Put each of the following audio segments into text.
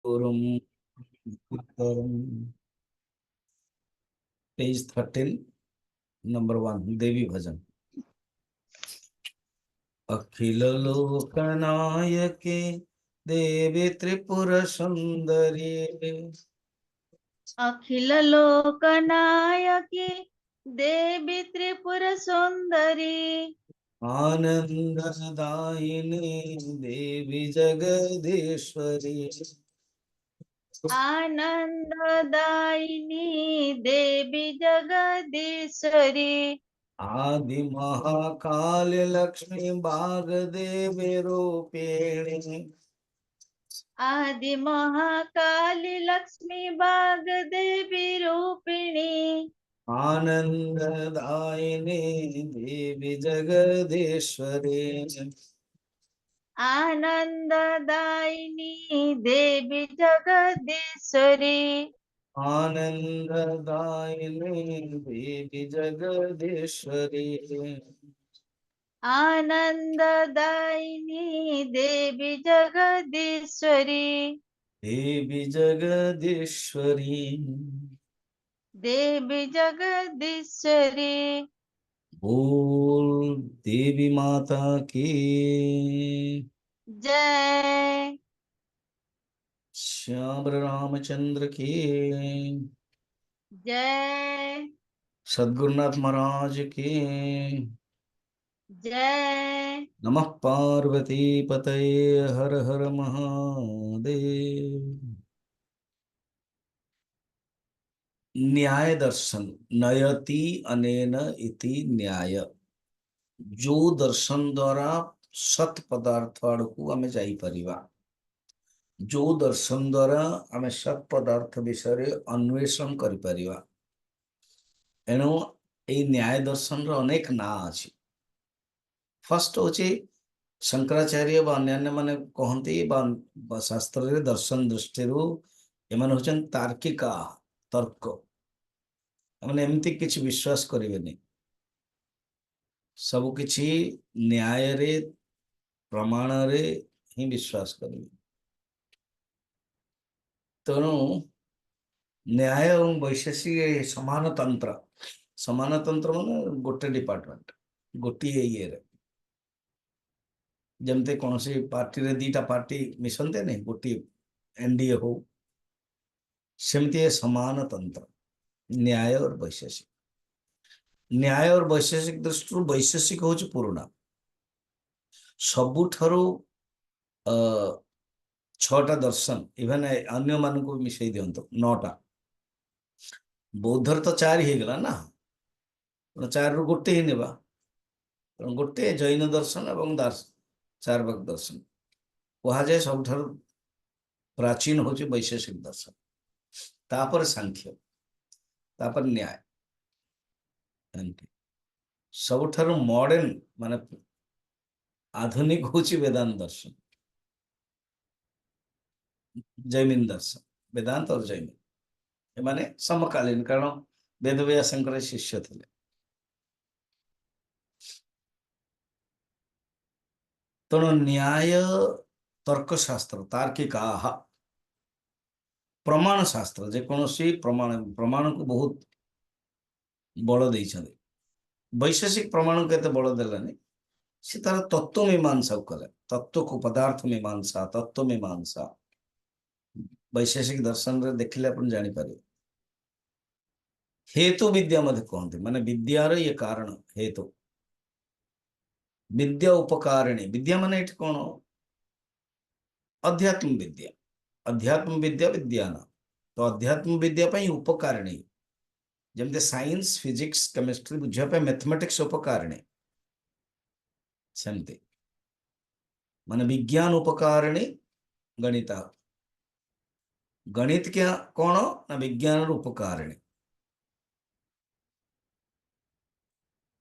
गुरुम page 13 number 1 देवी भजन। अखिल लोकनायके देवी त्रिपुर सुंदरी अखिल लोकनायकी देवी त्रिपुर सुंदरी आनंददायिनी देवी जगदीश्वरी आनंददायिनी देवी जगदीश्वरी आदि महाकाल लक्ष्मी बाग देवी रूपिणी आदि महाकाली लक्ष्मी बाग देवी रूपिणी आनंददायिनी देवी जगदीश्वरी आनंददायिनी देवी जगदीश्वरी आनंददायिनी देवी जगदीश्वरी आनंददायिनी देवी जगदीश्वरी देवी जगदीश्वरी देवी जगदीश्वरी। बोल देवी माता की जय। श्याम रामचंद्र की जय। सद्गुरुनाथ महाराज की जय। नमः पार्वती पतये हर हर महादेव। न्याय दर्शन नयति अनेन इति न्याय जो दर्शन द्वारा सत पदार्थ आड़कू आमे जाई परिबा जो दर्शन द्वारा आमे सत पदार्थ विषय अन्वेषण करि परिबा एणु ए न्याय दर्शन रो अनेक ना अछि। फर्स्ट होची शंकराचार्य बा अन्यान्य माने कहंती बा शास्त्र रे दर्शन दृष्टि रो एमान होचन तार्किका तर्क माने एमती किछि विश्वास करिवेनी सब किछि न्याय रे प्रमाण रे ही विश्वास करिवे। तेणु न्याय और वैशेषिक समान तंत्र माने गोटे डिपार्टमेंट गोटी ये जमते कौन सी पार्टी रे दीटा पार्टी मिसनते नहीं गोटी एनडीए हो सेमती समान तंत्र न्याय और वैशेषिक दृष्टि वैशेषिक हूँ पुराणा सबुठारु छटा दर्शन इवेन अन्य मान को मिसई दिंतु 9टा बौद्धर तो 4 ही गला ना 4 रु गोटे ही नेबा गोटे जैन दर्शन एवं चार्वाक दर्शन कह जाए सब प्राचीन हूँ वैशेषिक दर्शन तापर सांख्य तापर न्याय सबुठारु मॉडर्न माने आधुनिक हूँ वेदांत दर्शन जैमिन दर्शन वेदांत और जैमिन माने समकालीन कारण वेदव्यासंकर शिष्य थे। तेणु न्याय तर्कशास्त्र तार्किका प्रमाण शास्त्र जेकोसी प्रमाण को बहुत बल दे वैशेषिक प्रमाण को एत बल देलानी से तार तत्व मीमांसा कले तत्व को पदार्थ मीमांसा तत्व मीमांसा वैशेषिक दर्शन रे देखिले अपन जानी पारे हेतु विद्या मध्य कहते माने विद्यार ये कारण हेतु विद्या उपकारिणी विद्या माने एट कौन अध्यात्म विद्या विज्ञान तो अध्यात्म विद्या उपकारिणी जमते साइंस फिजिक्स केमिस्ट्री बुझापे मैथमेटिक्स उपकारिणी सेमती माने विज्ञान उपकारिणी गणित गणित क्या कौन ना विज्ञान उपकारिणी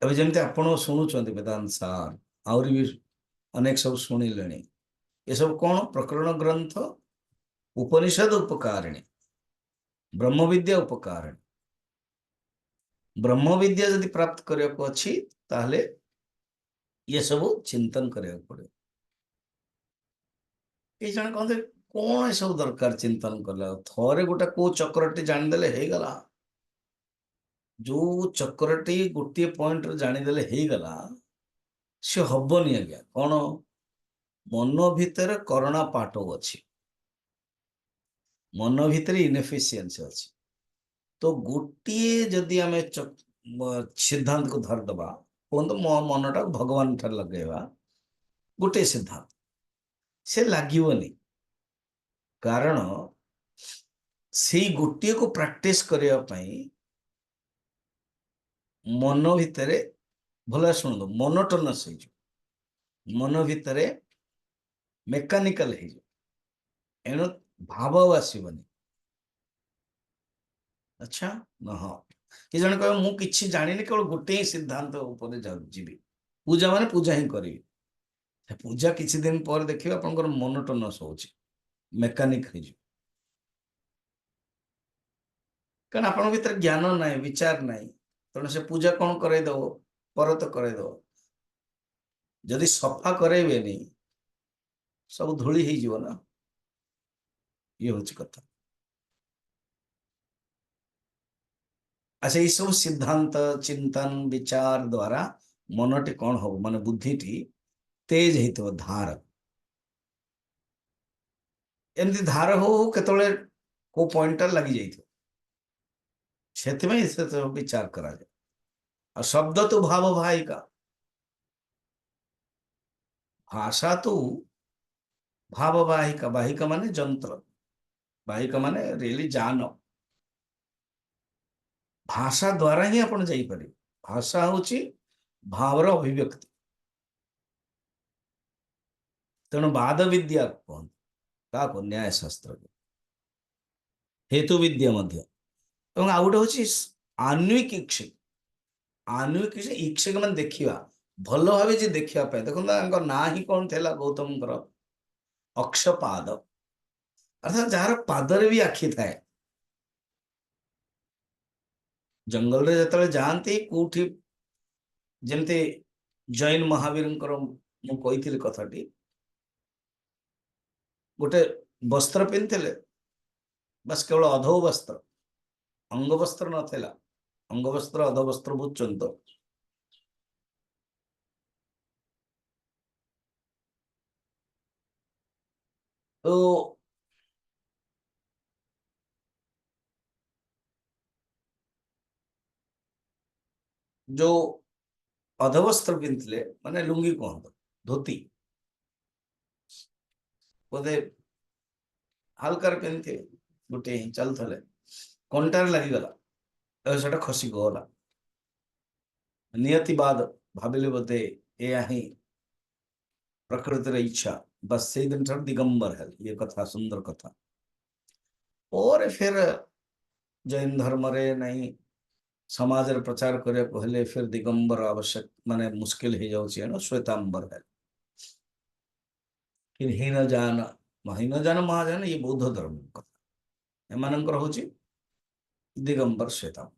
अब जमते आपण शुणुंट वेदांत सार आहरी भी अनेक सब शुणिले ये सब कौन प्रकरण ग्रंथ उपनिषद उपकारिणी ब्रह्म विद्या उपकारिणी ब्रह्म विद्या यदि प्राप्त करने को अच्छी ताहले ये सब चिंतन करने पड़े। ये जन कहते कौन सब दरकार चिंतन कला थरे गोटे को चक्रटी जानीदेले हो गला जो चक्रटी गोटे पॉइंट जानीदेले हो गला से हबनी आज्ञा कौन मन भितर करुणा पाठ अच्छी मन भितर इनएफिशिएंसी अच्छी तो गोटे जदि आम सिद्धांत को धरदबा कहते मनटा भगवान ठार लगेगा गोटे सिद्धांत से लगनी कारण से गोटे को प्रैक्टिस करने मन भितर भल शुणु मोनोटोनस मन भितर मेकानिकल एणु भाव आसबनी अच्छा न हाँ कि जन कह मुझे जानी केवल गोटे ही सिद्धांत जी पूजा माने पूजा ही करी पूजा किसी दिन पर देखिए आप मोनोटोनस हो मेकानिक हो कारण आप भीतर ज्ञान ना विचार ना तेणु से पूजा कौन करदेव परत करदेव जदि सफा करेबेनी सब धूली हो ना ये हूँ कथा अच्छा ये सब सिद्धांत चिंतन विचार द्वारा मनटी कौन हम मान बुद्धिटी तेज हो धार एमती धार हो केतले को पॉइंट लगी जाए विचार करा जाए और शब्द तो भाव वाहिका भाषा तो भाव वाहिका वाहिका माने जंत्र वाहिका माने रियली जान भाषा द्वारा ही आपण जाइपर भाषा हूँ भावर अभिव्यक्ति तेणु वाद विद्या कहते क्या न्याय शास्त्र हेतु विद्या मध्य एवं आ गोटे हूँ आन्विक इक्षक आन्विक इक्षक मैंने देखा भल भाव जी देखा देखो ना ही कौन थे गौतम अक्षपाद अर्थात जार पादरे भी आखि थाए जंगल रे जतले जाती कोठी जमते जैन महावीर मुझे कथाटी गोटे वस्त्र पिंधे बस केवल अधो वस्त्र अंग वस्त्र नाला अंग वस्त्र अध वस्त्र बुझुंत तो जो अधवस्त्र पिंधे माने लुंगी कहत धोती बोधे हल्कार पिंधे गोटे ही चलते कंटार लगिगला से खसी गला नियतिवाद भाविले बोधे या ही प्रकृतिर इच्छा बस से दिन दिगंबर है ये कथा सुंदर कथा और फिर जैन धर्म रे नहीं समाज रे प्रचार करने को हेले फिर दिगंबर आवश्यक माने मुश्किल हो जाऊँ श्वेतांबर है कि हीन जान महाजान ये बौद्ध धर्म कथा एमानंकर हूँ दिगंबर श्वेतांबर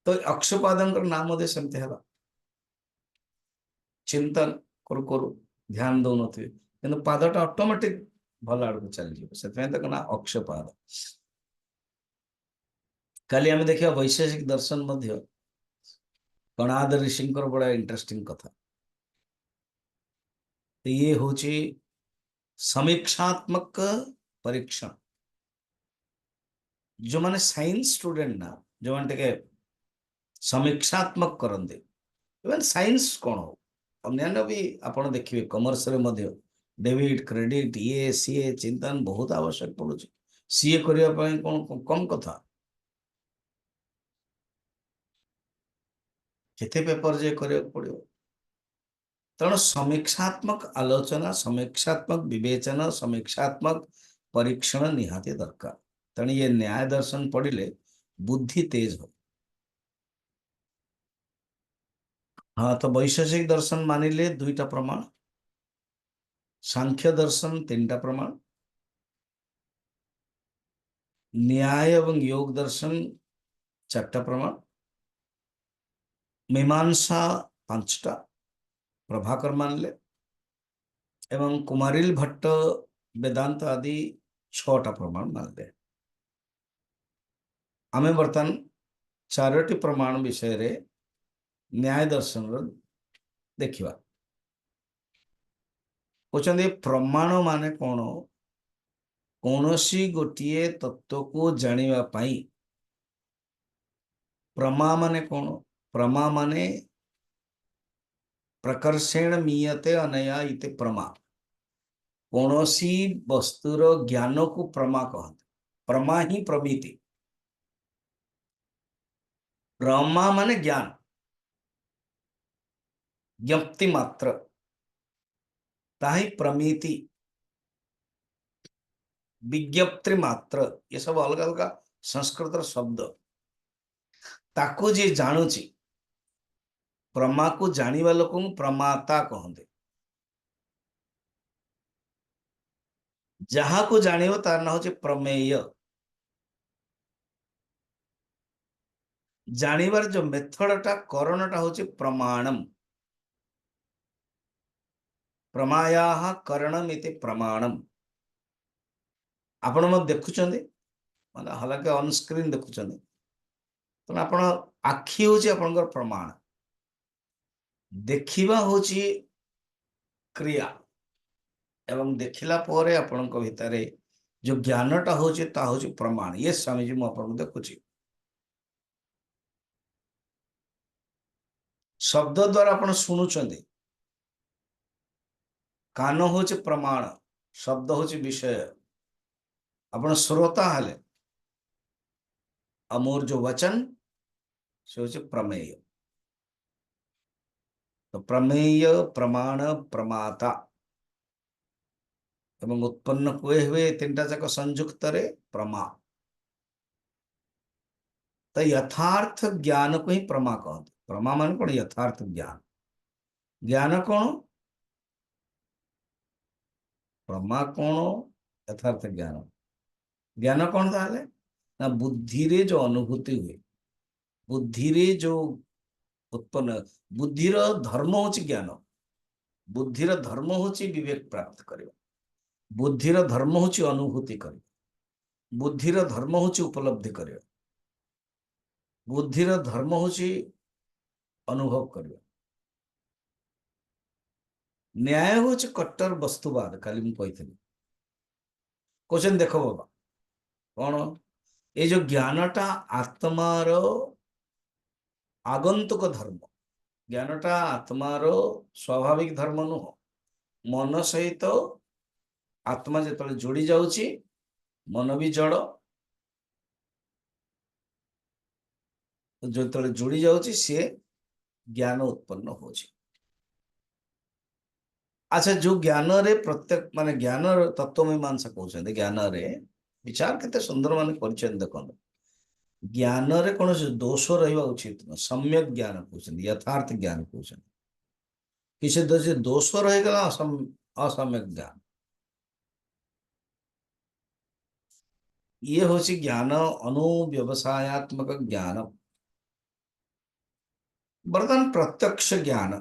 तो अक्षपादंकर नाम दे सेमती है चिंतन करू करू ध्यान दौन थे कि पादटा ऑटोमेटिक भल आड़ को चली से ना अक्षपाद काली आम देखा वैशेषिक दर्शन कणाद ऋषि बड़ा इंटरेस्टिंग कथा तो ये हूँ समीक्षात्मक परीक्षण जो माने साइंस स्टूडेंट ना जो मैंने समीक्षात्मक करते इवन साइंस कौन हो अन्य भी आप देखिए कमर्स डेबिट क्रेडिट ये सीए चिंतन बहुत आवश्यक पड़ू सीए करने कौन कम कथा केते पेपर जे करने पड़ो तेणु समीक्षात्मक आलोचना समीक्षात्मक विवेचना समीक्षात्मक परीक्षण निहाती दरकार तेणु ये न्याय दर्शन पढ़ले बुद्धि तेज हो हाँ तो वैशेषिक दर्शन मानिले दुईटा प्रमाण सांख्य दर्शन तीनटा प्रमाण न्याय एवं योग दर्शन चारटा प्रमाण मीमांसा पांचटा प्रभाकर मानले एवं कुमारिल भट्ट वेदांत आदि 6टा प्रमाण मानले। आमे बर्तमान 4टी प्रमाण विषय रे न्याय दर्शन देखिवा। कहते प्रमाण माने कौन? कौनसी गोटिए तत्व को जानिबा पाई प्रमा माने कौन? प्रमा माने प्रकर्षेण मीयते अनया इति प्रमा। कौनसी वस्तुर ज्ञान को प्रमा कहते। प्रमा ही प्रमिति। प्रमा माने ज्ञान, ज्ञप्ति मात्र, ताही प्रमिति, विज्ञप्ति मात्र। ये सब अलग अलग संस्कृत शब्द। ताको जे जानुची, प्रमा को जानिबा लोक प्रमाता कहते। जहा को जानिबो तार ना होचे प्रमेय। जानिबार जो मेथडटा करणटा होचे प्रमाणम। प्रमायाः करणम इति प्रमाणम। आपण म देखुचंदे माने हालांकि ऑन स्क्रीन देखुचंदे तो आपण आखी होची आपनकर प्रमाण। देखिबा होची क्रिया एवं देखिला परे आपनक भितरे जो ज्ञानटा होची ता होची प्रमाण। ये स्वामी जी मु आपन देखुची। शब्द द्वारा आपण सुनुचंदे। कान होची प्रमाण, शब्द होची विषय। आपण श्रोता हाले, अमोर जो वचन से होची प्रमेय। तो प्रमेय, प्रमाण, प्रमाता एवं उत्पन्न हुए 3टा जाक संयुक्त रे प्रमा। तो यथार्थ ज्ञान को ही प्रमा कहते। प्रमा मान कौन? यथार्थ ज्ञान। ज्ञान कौन? प्रमा कौन? यथार्थ ज्ञान। ज्ञान कौन ताले ना बुद्धि रे जो अनुभूति हुए, बुद्धि रे जो उत्पन्न, बुद्धिर धर्म होची ज्ञान। बुद्धिर धर्म होची विवेक प्राप्त करिवा। बुद्धिर धर्म होची अनुभूति करिवा। बुद्धिर धर्म होची उपलब्धि करिवा। बुद्धिर धर्म होची अनुभव करिवा। न्याय होची कट्टर वस्तुवाद। काली मु कहिथि क्वेश्चन देखो बाबा कौन? ये जो ज्ञानटा आत्मार आगंतुक धर्म। ज्ञानटा आत्मार स्वाभाविक धर्म नुह। मन सहित आत्मा जेतले जोड़ी जाउची, मन भी जड़, जेतले जोड़ी जाउची से ज्ञान उत्पन्न होची। अच्छा, जो ज्ञान रे प्रत्येक माने ज्ञान तत्व मीमांसा कहते। ज्ञान रे विचार केते सुंदर माने परिचय देखो। ज्ञान रे कौन दोष रहा उचित न। सम्यक ज्ञान कहते, यथार्थ ज्ञान कहते। किसी दोष रहेगा असम्यक ज्ञान। ये होची ज्ञान अनुव्यवसायत्मक ज्ञान। बर्तमान प्रत्यक्ष ज्ञान।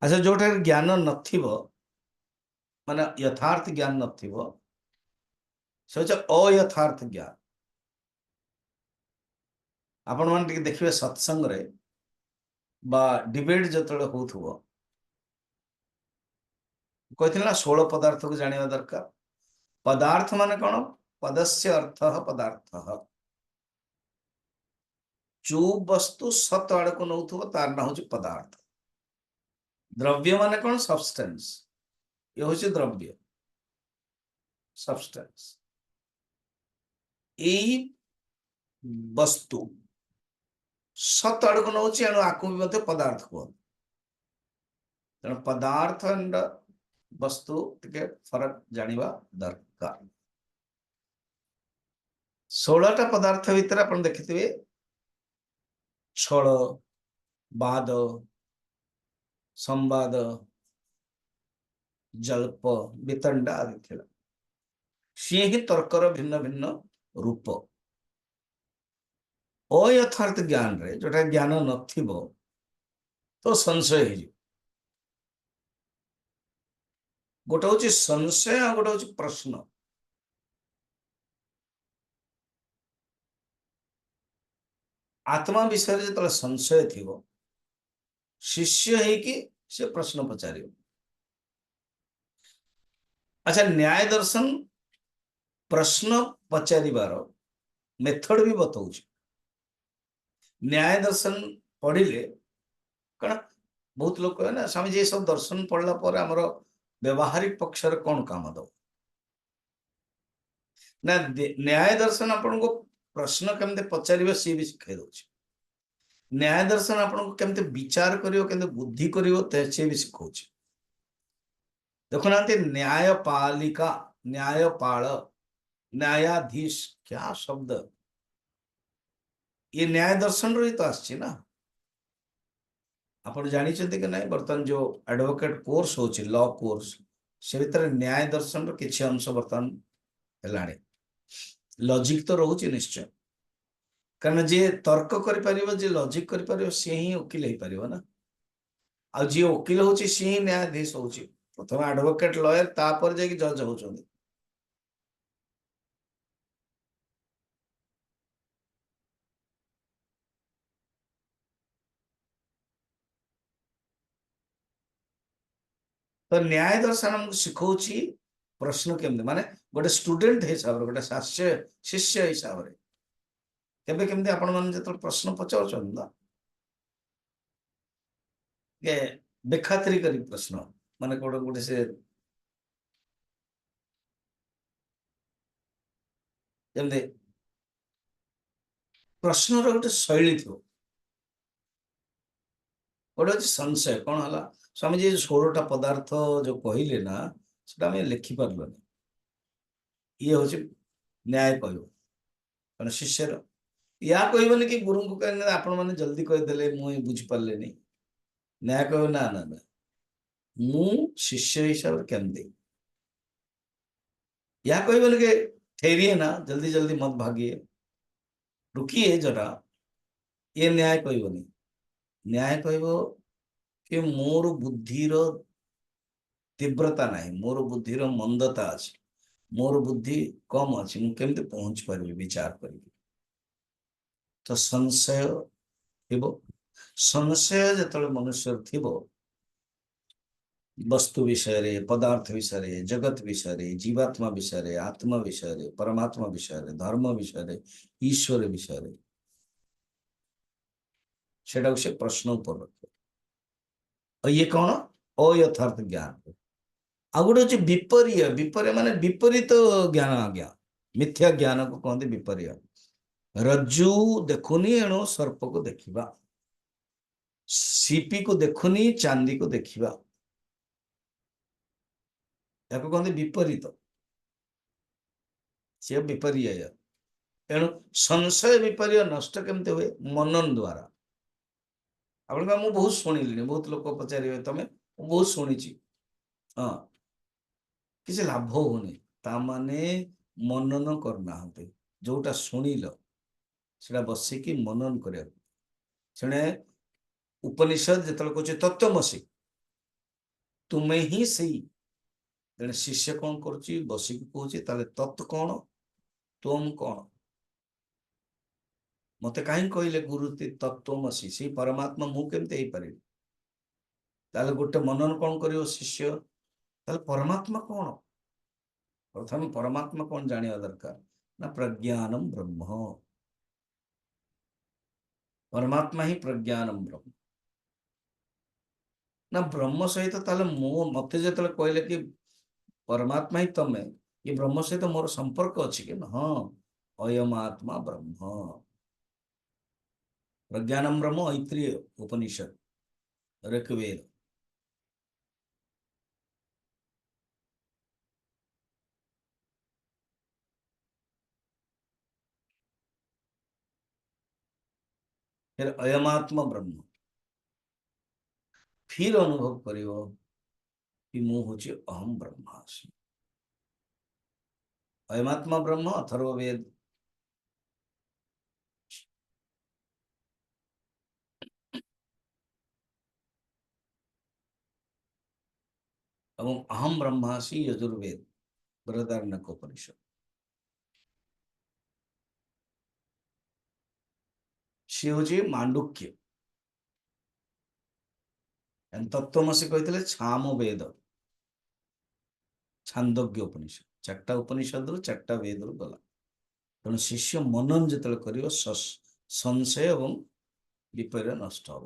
अच्छा, जोटा ज्ञान नथिबो माने यथार्थ ज्ञान नथिबो से होचे अयथार्थ ज्ञान। आपण मान टिके देखिबे सत्संग रे बा डिबेट जतले होथुबो कहथिला 16 पदार्थ को जानिबा दरकार। पदार्थ माने कौन? पदस्य अर्थः पदार्थः। जो वस्तु सत आड़ को नौथुबो तार ना होची पदार्थ। द्रव्य माने कौन? सब्सटेंस। ये होची द्रव्य, सब्सटेंस। एई वस्तु सत आड़ को नौची एणु आकु भी मते पदार्थ को। तेणु पदार्थ एंड वस्तु टिके फरक जानिबा दरकार। 16टा पदार्थ भीतर आपण देखिथिबे छल, वाद, संवाद, जल्प, वितंडा आदि थिला। सी ही तर्कर भिन्न भिन्न रूप। अयथार्थ ज्ञान रे जोटा ज्ञान नथिबो तो संशय हे। गोटे हूँ संशय आ गोटे हूँ प्रश्न। आत्मा विषय जो संशय थी शिष्य है कि से प्रश्न पचार। अच्छा, न्याय दर्शन प्रश्न पचार मेथड भी बताऊँ। न्याय दर्शन पढ़िले कण बहुत लोग कहे ना स्वामी जी सब दर्शन पढ़ला पर हमर व्यवहारिक पक्ष कौन काम दो ना। न्याय दर्शन आपन को प्रश्न केमते पचार सी भी शिखाई दो। न्याय दर्शन आपन को केमते विचार करियो केमते बुद्धि करियो सी भी सिखाऊ। देखुना न्यायपालिका, न्यायपाल, न्यायाधीश, क्या शब्द ये न्याय दर्शन रो ही तो आछि ना। आप जानते कि नहीं बर्तमान जो एडवोकेट कोर्स हो लॉ कोर्स से भीतर न्याय दर्शन रो किछि अंश बर्तमान हेलाणी। लॉजिक तो रोचे निश्चय, कारण जी तर्क कर जी लॉजिक कर सी ही वकिल हो पार ना। आ जी वकिल हूँ सी ही न्यायाधीश हूँ। प्रथम एडवोकेट लॉयर तापर जाके जज होचंदी। तो न्याय दर्शन हमको शिखौची प्रश्न केमते माने गोटे स्टूडेंट हिसाब रे गोटे शास्य शिष्य हिसाब रे केबे केमते आपण मन जत प्रश्न पचाउछन ना के बेखातिरी करी प्रश्न माने गोटे गोटे से जेमते प्रश्न रो गोटे शैली थो। गोटे अछि संशय कोन हला स्वामी जी 16टा पदार्थ जो कहिले ना सेटा हम लिखि पारलोनी। ये होची न्याय कहयो कारण शिष्यर या कहबनी कि गुरु को कहने आपण माने जल्दी कह देले मु बुझ पारले नहीं। न्याय कहयो ना ना ना मु शिष्य हिसाब केमते या कहबनी के ठहरिए ना जल्दी जल्दी मत भागिए रुकिए जरा। ये न्याय कहबनी। न्याय कहबो कि मोर बुद्धिर तीव्रता नहीं, मोर बुद्धिर मंदता अछि, मोर बुद्धि कम अच्छी मुझे केमते पहुंच पारि विचार करी। तो संशय थिबो, संशय जतले मनुष्य थिबो वस्तु विषय रे, पदार्थ विषय रे, जगत विषय रे, जीवात्मा विषय रे, आत्मा विषय रे, परमात्मा विषय रे, धर्म विषय रे, ईश्वर विषय रे सेटा से प्रश्न ऊपर रखे। और ये कौन अयथार्थ ज्ञान। आ गोटे हूँ विपर्य, विपर्य माने विपरीत ज्ञान आज्ञा मिथ्या ज्ञान को कहते विपर्य। रज्जु देखुनी एणु सर्प को देखिबा, सीपी को देखुनी चांदी को देखिबा या कहते विपरीत से विपर्य। एणु संशय विपर्य नष्ट केमते हुए मनन द्वारा। आप बहुत शुणिली बहुत लोग पचारे तमें बहुत शुणी हाँ किसी लाभ होनी ताने मनन करना जोटा शुणिल से बसिकी मनन कर उपनिषद जो कहे तत्वमसी तुम्हें ही सही जड़े शिष्य कौन कर बसिक कहूँ तत् कौन तुम कौन मत कहीं कहले गुरु तत्वमसी से परमात्मा मुझे पारि गोटे मनन कौन कर शिष्य परमात्मा कौन प्रथम परमात्मा कौन जाना दरकार ना प्रज्ञानम ब्रह्म परमात्मा ही प्रज्ञानम ब्रह्म ना ब्रह्म सहित ताले मो मत जो कहले कि परमात्मा ही तमें ये ब्रह्म सहित मोर संपर्क अच्छी कि हाँ अयम आत्मा ब्रह्म प्रज्ञानम ब्रह्म ऐत्रीय उपनिषद ऋग्वेद। फिर अयमात्मा ब्रह्म फिर अनुभव करियो कि मु हूँ अहम ब्रह्मास्मि। अयमात्मा ब्रह्म अथर्ववेद ଏବଂ ଅହମ୍ ବ୍ରହ୍ମାସି ଯଜୁର୍ବେଦ ବୃହଦାରଣ୍ୟକ ଉପନିଷଦ। ସିଏ ହଉଛି ମାଣ୍ଡୁକ୍ୟ। ତତ୍ତ୍ୱମସି କହିଥିଲେ ଛାମ ବେଦ, ଛାନ୍ଦୋଗ୍ୟ ଉପନିଷଦ। ଚାରିଟା ଉପନିଷଦରୁ ଚାରିଟା ବେଦରୁ ଗଲା। ତେଣୁ ଶିଷ୍ୟ ମନନ ଯେତେବେଳେ କରିବ ସଂଶୟ ଏବଂ ବିପର୍ଯ୍ୟୟ ନଷ୍ଟ ହବ।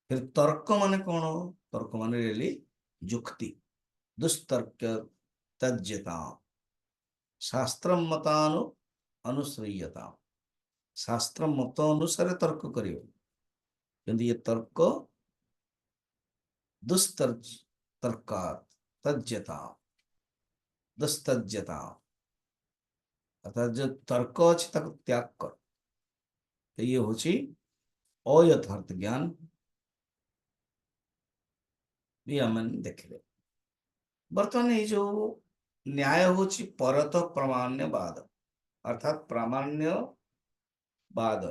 फिर तर्क माने कौन? तर्क माने रियली जुक्ति। दुस्तर्क तज्यता, शास्त्र मतानु अनुश्रयता। शास्त्र मत अनुसार तर्क करियो, किंतु ये तर्क दुस्तर्क तर्कात तज्यता, दुस्तज्यता अर्थात जो तर्क अच्छे ताको त्याग कर। तो ये होची अयथार्थ ज्ञान भी आम देखले। बर्तमान ये जो न्याय होची परत प्रामाण्यवाद, अर्थात प्रामाण्यवाद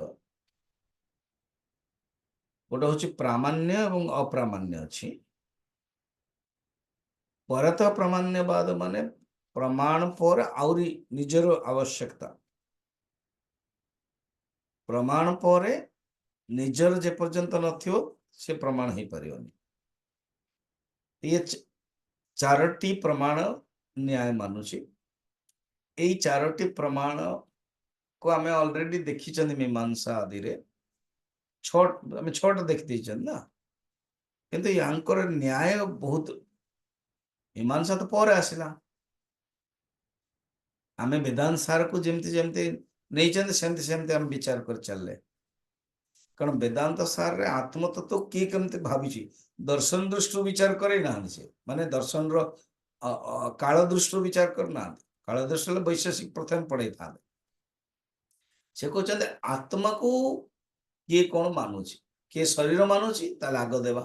गोटे होची प्रामाण्य एवं अप्रामाण्य अच्छी। परत प्रामाण्यवाद माने प्रमाण पर आउरी निजर आवश्यकता, प्रमाण पर निजर जे पर्यंत नथियो से प्रमाण ही परियोनी। ये चारोटी प्रमाण न्याय मानुची। यही चारोटी प्रमाण को आम ऑलरेडी देखी मीमांसा आदि रे छटा देखी ना, किंतु यांकर न्याय बहुत मीमांसा तो पर आसला। आम वेदांत सार को जमती जमती नहीं सेमती सेमती आम विचार कर चलले। कारण वेदांत सार रे आत्मतत्व तो किए केमती भावी दर्शन दृष्टि विचार करे ना से, माने दर्शन रो काल दृष्टि विचार करना। काल दृष्टि वैशेषिक प्रथम पढ़े था से कहते आत्मा को किए कौन मानुची, किए शरीर मानुची ताले आग देवा।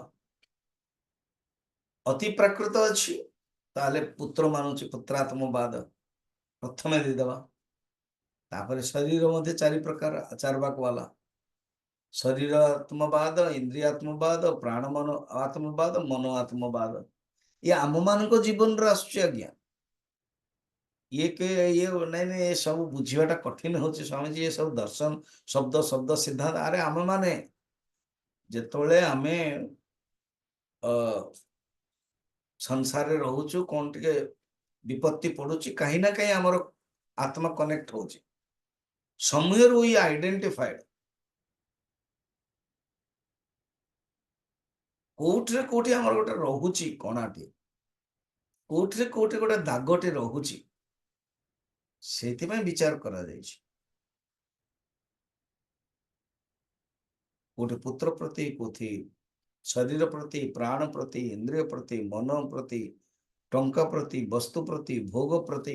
अति प्राकृत अच्छी ताले पुत्र मानुची, पुत्रात्मवाद प्रथम देदेवा। तापर शरीर मध्य चारि प्रकार चार भाग वाला शरीर आत्मवाद, इंद्रियात्मवाद, प्राण मन आत्मवाद, मनो आत्मवाद। ये आम मान जीवन आज्ञा ये के ये नहीं ये सब बुझाटा कठिन हो स्वामी जी। ये सब दर्शन शब्द शब्द सिद्धांत अरे आम माने जिते आम संसार रोचु कौन टे विपत्ति पड़ुची कहीं ना कहीं आमर आत्मा कनेक्ट हो समवेयर वी आइडेंटिफाइड कोठे कोठे आमर गोटे रोची कणाटे कोठे कोठे गोटे दागटे रोची से विचार करा कोठे पुत्र प्रति कोथी शरीर प्रति प्राण प्रति इंद्रिय प्रति मन प्रति टंका प्रति वस्तु प्रति भोग प्रति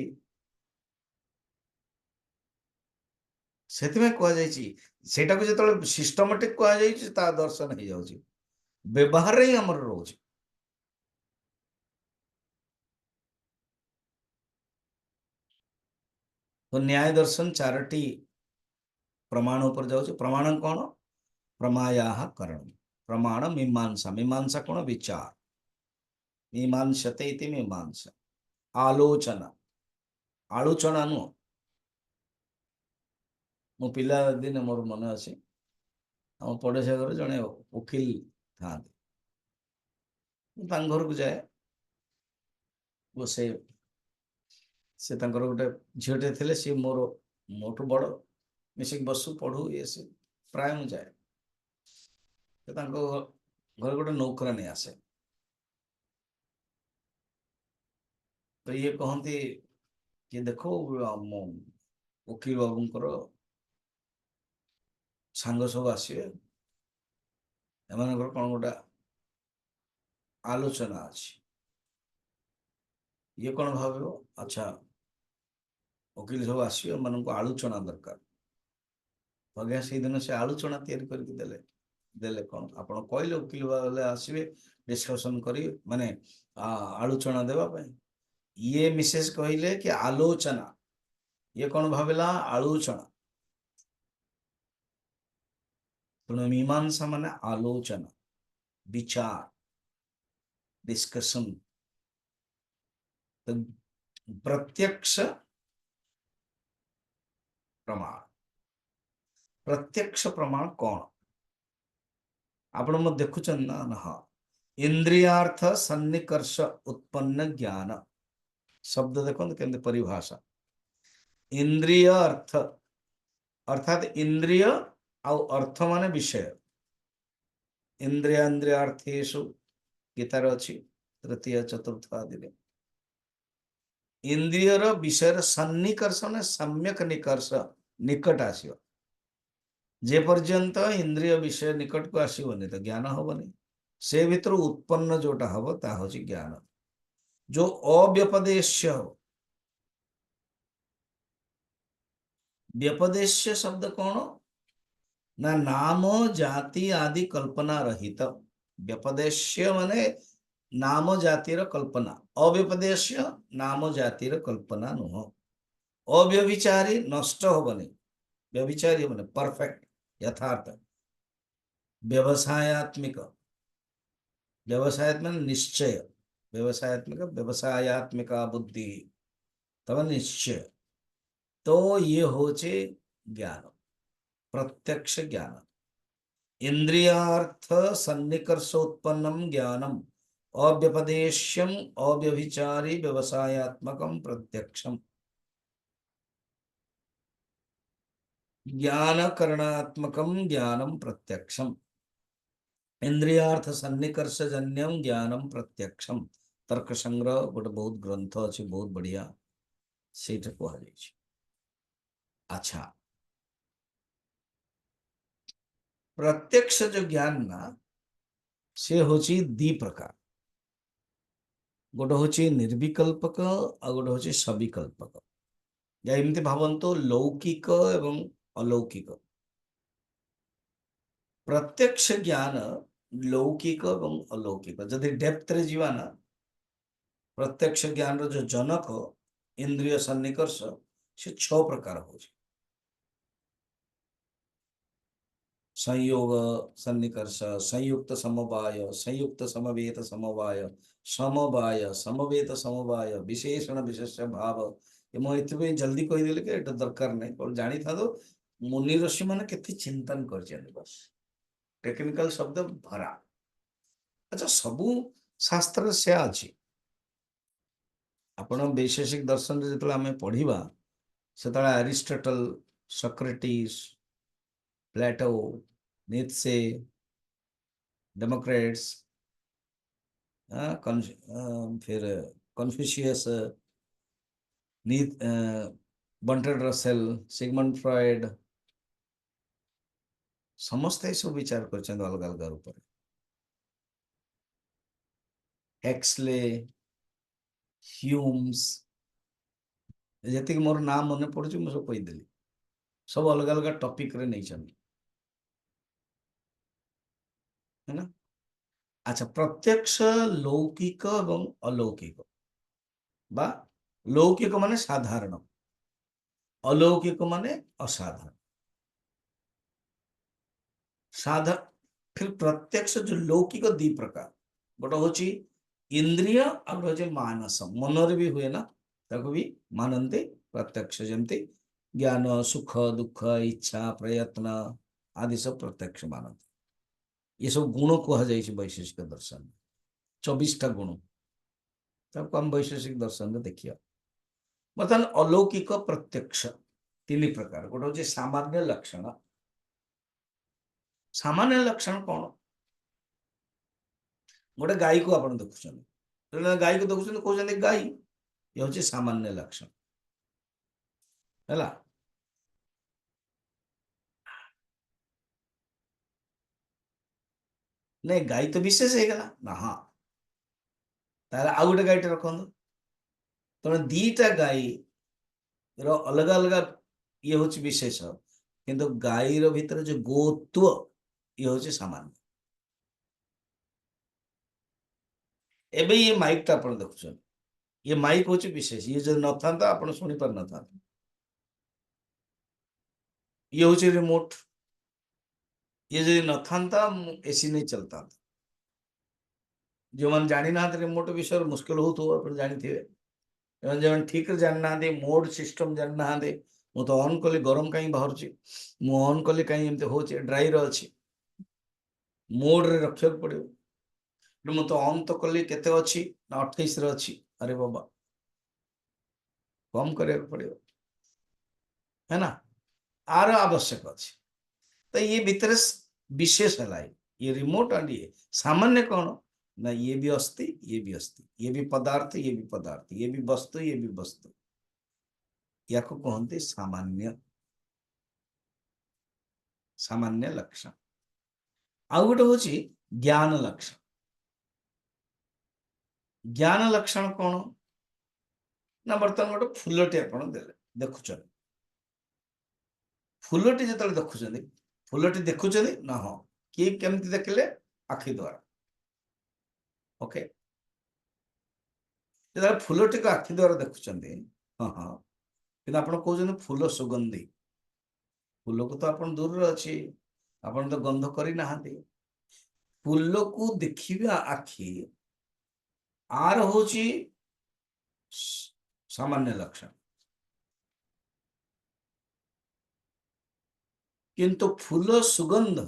से कहटा को जो सिस्टमेटिक कह दर्शन हो जाए व्यवहार ही आमर रोच। तो न्याय दर्शन चारोटी प्रमाण पर जाऊँ। प्रमाण कौन? प्रमाया करण प्रमाण मीमांसा। मीमांसा कौन? विचार। मीमांसते इति मीमांसा आलोचना आलोचना नुह। मो पिला दिन मोर मन अच्छे आम पड़ोसा घर जड़े वकिल था घर को जाए वो से गोटे झीटे थे सी मोर मोटू बड़ मिसिक बसु पढ़ू ये से प्राय मुझे जाए घर गोटे नौकरा नहीं आसे तो ये कहती कि देखो वकील बाबूंकर सांग सब आसवे एम कौन गोटे आलोचना अच्छी ये कौन भाव अच्छा वकील सब आसवे मान आलोचना दरकार आज्ञा से दिन से आलोचना तैयारी करके कौन आप कहले वकील वाले आसवे डिस्कसन करी माने आलोचना देवाई ये मिसेस कहले कि आलोचना ये कौन भाविला आलोचना तेणु मीमांसा माने आलोचना विचार डिस्कशन तो प्रत्यक्ष प्रमाण, प्रत्यक्ष प्रमाण कौन आपण मत देखुचन ना ना हाँ इंद्रियार्थ सन्निकर्ष उत्पन्न ज्ञान शब्द देखो केमती परिभाषा इंद्रिय अर्थ अर्थात इंद्रिय आउ अर्थ माने विषय इंद्रियार्थेषु गीतार अच्छी तृतीय चतुर्थ आदि इंद्रियर विषय सन्निकर्ष ने सम्यक निकर्ष निकट आसो जे पर्यंत इंद्रिय विषय निकट को आसबनी तो ज्ञान हेनी से भीतर उत्पन्न जोटा हम ता हूँ ज्ञान जो अव्यपदेश्य हो व्यपदेश्य शब्द कौन ना नाम जाति आदि कल्पना रहित व्यपदेश्य माने नाम जातिर कल्पना अव्यपदेश्य नाम जातिर कल्पना नुह अव्यभिचारी नष्ट होबनी व्यभिचारी माने परफेक्ट यथार्थ व्यवसायत्मिक व्यवसायत्मक निश्चय व्यवसायत्मिक व्यवसायत्मिका बुद्धि तब निश्चय तो ये होचे ज्ञान प्रत्यक्ष ज्ञान इंद्रियार्थ सन्निकर्षोत्पन्नम ज्ञानम अव्यपदेश्यम अव्यभिचारी व्यवसायत्मकम प्रत्यक्षम ज्ञान करणात्मकम ज्ञानम प्रत्यक्षम इंद्रियार्थ सन्निकर्षजन्यम ज्ञानम प्रत्यक्षम तर्क संग्रह गोटे बहुत ग्रंथ अच्छे बहुत बढ़िया से कह अच्छा प्रत्यक्ष जो ज्ञान ना से होची दी प्रकार गोटे होची निर्विकल्पक आ गोटे होची सविकल्पक या एमती भावंतो लौकिक एवं अलौकिक प्रत्यक्ष ज्ञान लौकिक एवं अलौकिक जदि डेप्थ रे जीवा ना प्रत्यक्ष ज्ञान रो जो जनक इंद्रिय सन्निकर्ष से 6 प्रकार हो संयोग सन्निकर्ष संयुक्त समवाय संयुक्त समवेत समवाय समवाय समवेत समवाय विशेषण विशेष भाव ये मुझे जल्दी कहीदेली कि एटा दरकार नहीं पर जानी था तो मुनि ऋषि मैंने केते चिंतन कर बस टेक्निकल शब्द भरा अच्छा सबू शास्त्र से अच्छी आपण वैशेषिक दर्शन जो आम पढ़ा से एरिस्टोटल सॉक्रेटिस प्लेटो नीत्से डेमोक्रेट्स फिर Confucius Bertrand Russell Sigmund Freud समस्ते सब विचार कर अलग अलग रूप एक्सले ह्यूम्स जी मोर नाम मन पड़ू मुझे सब कहीदेली सब अलग अलग टॉपिक रे नहीं है ना अच्छा प्रत्यक्ष लौकिक एवं अलौकिक बा लौकिक माने साधारण अलौकिक माने असाधारण फिर प्रत्यक्ष जो लौकिक दी प्रकार गोटे होची इंद्रिय आ गोटे मानस मनरे भी हुए ना ताको भी मानते प्रत्यक्ष जमती ज्ञान सुख दुख इच्छा प्रयत्न आदि सब प्रत्यक्ष मानते ये सब गुण कह वैशेषिक दर्शन 24टा गुण तब हम वैशेषिक दर्शन में देखिए बर्तमान अलौकिक प्रत्यक्ष 3 प्रकार गोटे हूँ सामान्य लक्षण सामान्य लक्षण कौन गोटे गाई को आप देखुं गाई को देखुं कहते गाई ये हूँ सामान्य लक्षण है नहीं गाई तो विशेष होगा ना हाँ तार आउ गोटे गाईटे रखु तेना दीटा गाई अलग अलग ये हूँ विशेष किंतु गाईर भीतर जो गोत्व ये हूँ सामान्य एबे ये माइक टा अपन देखुं ये माइक हूँ विशेष ये जो न था आप शुणी पार न था ये हूँ रिमोट ये जो न था एसी नहीं चलता जो मैंने जानी ना रिमोट विषय मुश्किल हो तो आप जानी थे जो ठीक जान ना मोड सिस्टम जान ना मु तो ऑन कली गरम कहीं बाहर मु ऑन कली कहीं एमती हो ड्राई अच्छी मोड रे रखा पड़ो मु तो ऑन तो कली केते अच्छी ना 28 रे अच्छी अरे बाबा कम करिया पड़ो है ना आर आवश्यक अच्छे तो ये भीतर विशेष है ये रिमोट एंड ये सामान्य कौन ना ये भी अस्थि ये भी अस्थि ये भी पदार्थ ये भी पदार्थ ये भी वस्तु ये भी वस्तु या को कहते सामान्य सामान्य लक्षण आउ गोटे हूँ ज्ञान लक्षण ज्ञान लक्षण कौन ना बर्तमान गोटे फूलटे आप देखुं फूलटी जो देखुं फूलटी देखुं ना हाँ किए केमती देखले आखि द्वारा ओके जो फूलटी को आखि द्वारा देखुं हाँ हाँ कि आप कहते फूल सुगंधी फूल को तो आप दूर अच्छी आप तो गंध करना फूल को देखा आखि आर हूँ सामान्य लक्षण किंतु फूल सुगंध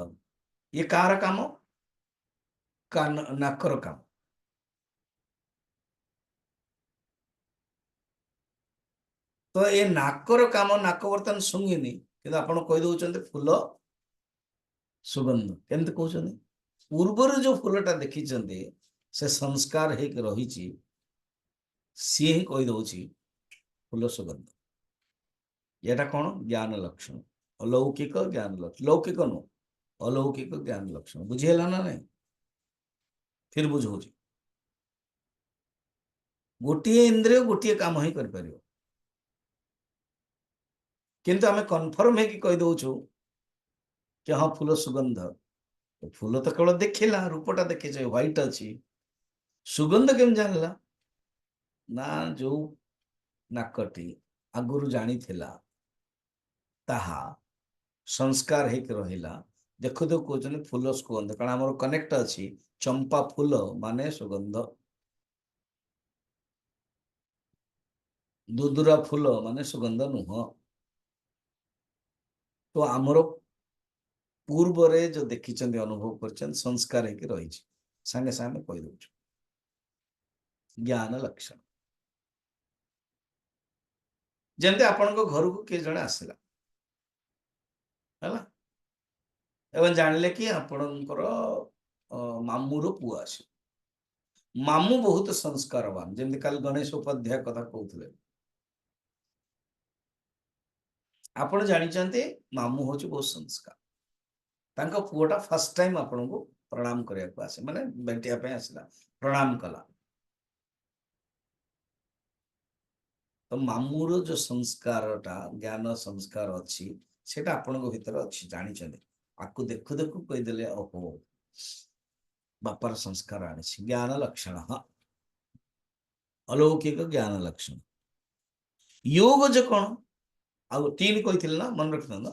ये कार काम नाकर काम तो ये नाकर काम नाक बर्तमान शुंगिनी कि आप कहीदे फूल सुगंध केमती कहते पूर्वर जो फूलटा देखी से संस्कार रही सी ही कहीदे फूल सुगंध यहाँ कौन ज्ञान लक्षण अलौकिक ज्ञान लक्षण लौकिक नु अलौकिक ज्ञान लक्षण बुझीगला ना नहीं फिर बुझाऊँ गोटे इंद्रिय गोटे काम ही कर किंतु आम कन्फर्म है कि कहीदे कि हाँ फूल सुगंध फूल तो केवल देखला रूपटा देखी व्हाइट अच्छी सुगंध केम जानला ना जो नाकटी आगुरी जानी ताहा संस्कार है रहिला देखु देखु कहते फूल सुगंध कारण आम कनेक्ट अच्छी चंपा फूल माने सुगंध दुदुरा फूल माने सुगंध नुह तो आमर पूर्व रे जो देखी अनुभव कर संस्कार है रही सांगे सांगे कहीदे ज्ञान लक्षण जमती आपण घर को किए जड़े आसला है एवं जानले कि आपणकर मामूर पुआ आस मामू बहुत संस्कारवान जमी कल गणेश उपाध्याय कथा कहते आपण जानते मामू हूँ बहुत संस्कार पुआटा फर्स्ट टाइम आपण को प्रणाम करने को आसे माने भेटिया आसला प्रणाम कला तो मामूर जो संस्कारटा ज्ञान संस्कार अच्छी सेटा आपण भीतर अच्छी जानी आपको देखु देखु कहीदे ओहो बापार संस्कार आनी ज्ञान लक्षण अलौकिक ज्ञान लक्षण योग जो कौन आउ तीन कही ना मन रखना ना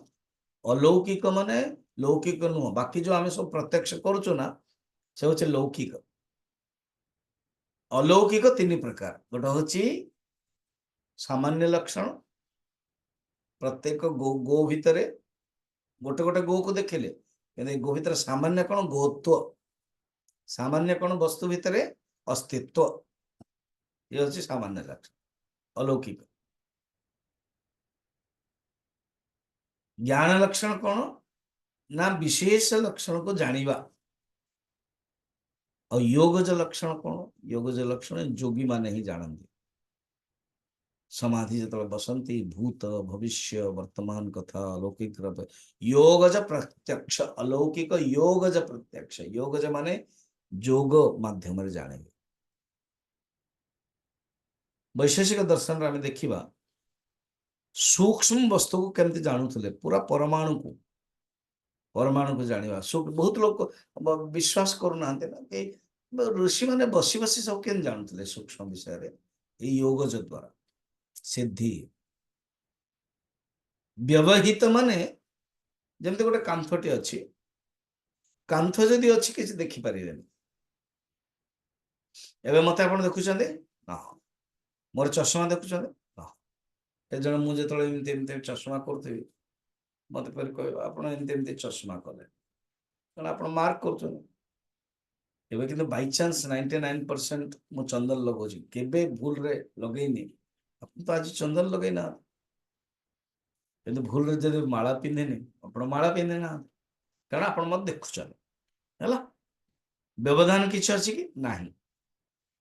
अलौकिक माने लौकिक नुह बाकी जो आम सब प्रत्यक्ष करुचु ना से हूँ लौकिक अलौकिक तीन प्रकार गोटे हूँ सामान्य लक्षण प्रत्येक गो भितर गोटे गोटे गो को देखिले गो भीतर सामान्य कौन गोत्व सामान्य कौन वस्तु भितर अस्तित्व ये हूँ सामान्य लक्षण अलौकिक ज्ञान लक्षण कौन ना विशेष लक्षण को जानिबा और योगज लक्षण कौन योगज लक्षण जोगी माने ही जानती समाधि जो बसंती भूत भविष्य वर्तमान कथा अलौकिक योगज प्रत्यक्ष अलौकिक योगज प्रत्यक्ष योगज माने जोग माध्यम जाने वैशेषिक दर्शन आम देखा सूक्ष्म वस्तु को केमती जानूले पूरा परमाणु को जाना बहुत लोग विश्वास करूना कि ऋषि मैंने बसी बसी सब के जानते सूक्ष्म विषय योगज द्वारा सिद्धि व्यवहित माने जमती गोटे कांथटी अच्छी कांथ जदि अच्छी किसी देखिपारे एवं मत आप देखुं ना मोर चश्मा देखुछन ए जण मु जेतळे एमती चश्मा करथिबि मते पर कहबो आपण एमती चश्मा कले कारण आपण मार्क करछन एबे किंतु बाय चांस 99% मु चंदन लगोछि केबे भूल रे लगेइनी आपण तो आज चंदन लगेना किंतु भूल रे जदि माला पिंधेनी आपण माला पिंधेना कारण आपण मत देखुछन हला व्यवधान किछ अछि कि नाही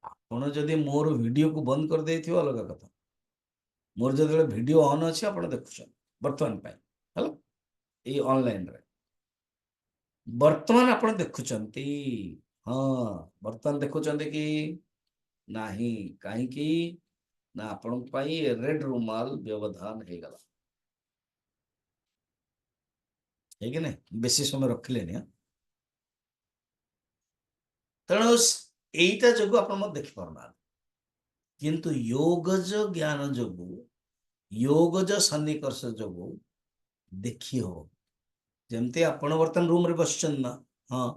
आपण जदि मोर वीडियो को बंद कर देथियो अलग कथा मोर जदि वीडियो ऑन अछि आपण देखुछन वर्तमान पाई हला ए ऑनलाइन रे वर्तमान आपण देखुचंती हाँ वर्तमान देखुचंती कि नाही काहे कि ना आपण पाई रेड रुमाल व्यवधान हे गला है कि नहीं बेसी समय रखले नि तेणु एईटा जगु आपण मत देखि परना किंतु योगज ज्ञान जगु योगज सन्निकर्ष जगु देखि हो जेमती आपण वर्तमान रूम रे बसचन ना हाँ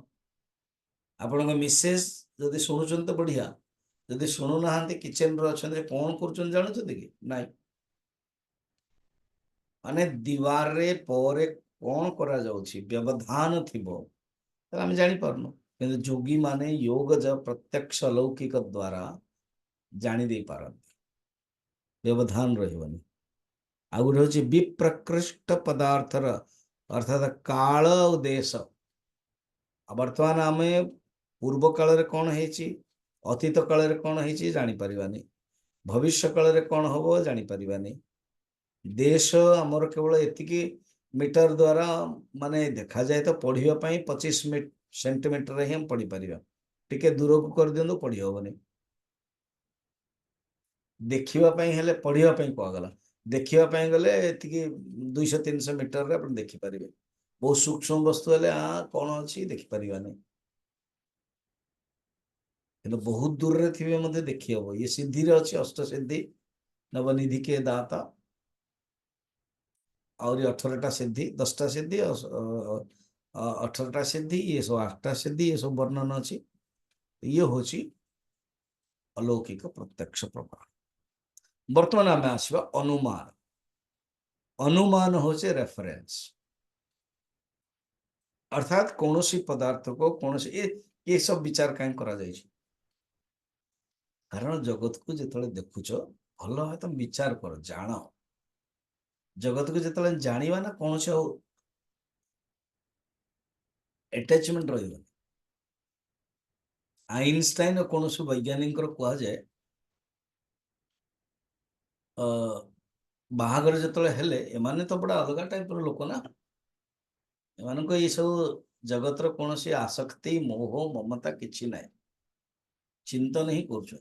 आपण मिसेस जदि शुणुचन तो बढ़िया जदि शुणु ना किचन रे अच्छा कौन कर जानते कि नाई माने दीवार रे पोरे कौन करा जाउछि व्यवधान थिबो त हम जानि परनु किंतु जोगी माने योग ज प्रत्यक्ष लौकिक द्वारा जानि दे पारंती व्यवधान रहबनी आ गुटे होछि विप्रकृष्ट पदार्थर अर्थात काल और देश वर्तमान आमे पूर्व काल रे कौन हेछि अतीत काल रे कौन हेछि जानि परिबानी भविष्य काल रे कौन होबो जानि परिबानी देश आमर केवल एतिकी मीटर द्वारा माने देखा जाए तो पढ़िया 25 सेंटीमीटर ही हम पढ़ी पारिबा टिके दूर को कर दियंदो पढ़ी होबनी देखिबा पई हेले पढ़िया पई को गला देखिबा पई गले एतिकी 200 300 मीटर रे अपन देखि पारिबे बहुत सूक्ष्म वस्तु हेले आ कोन अछि देखि पारिबानी किंतु बहुत दूर रे थिबे मध्ये देखि हबो ये सिद्धि रे अछि अष्ट सिद्धि नवनिधि के दाता और 18टा सिद्धि 10टा सिद्धि 18टा सिद्धि ये सब 8टा सिद्धि ये सब वर्णन अच्छी ये होची अलौकिक प्रत्यक्ष प्रमाण वर्तमान आम आसवा अनुमान अनुमान होचे रेफरेंस अर्थात कौन सी पदार्थ को कौन सी ये सब विचार कहीं करा जाए कारण जगत को जिते देखुच भल भाव तुम विचार कर जान जगत को जिते जाना ना कौन से अटैचमेंट रही आइनस्टाइन और कौन से वैज्ञानिक कह जाए बाहागर जो हेले एमाने तो बड़ा अलग टाइप लोक ना एमान ये सब जगतर कौन सी आसक्ति मोह ममता किसी ना चिंतन ही कर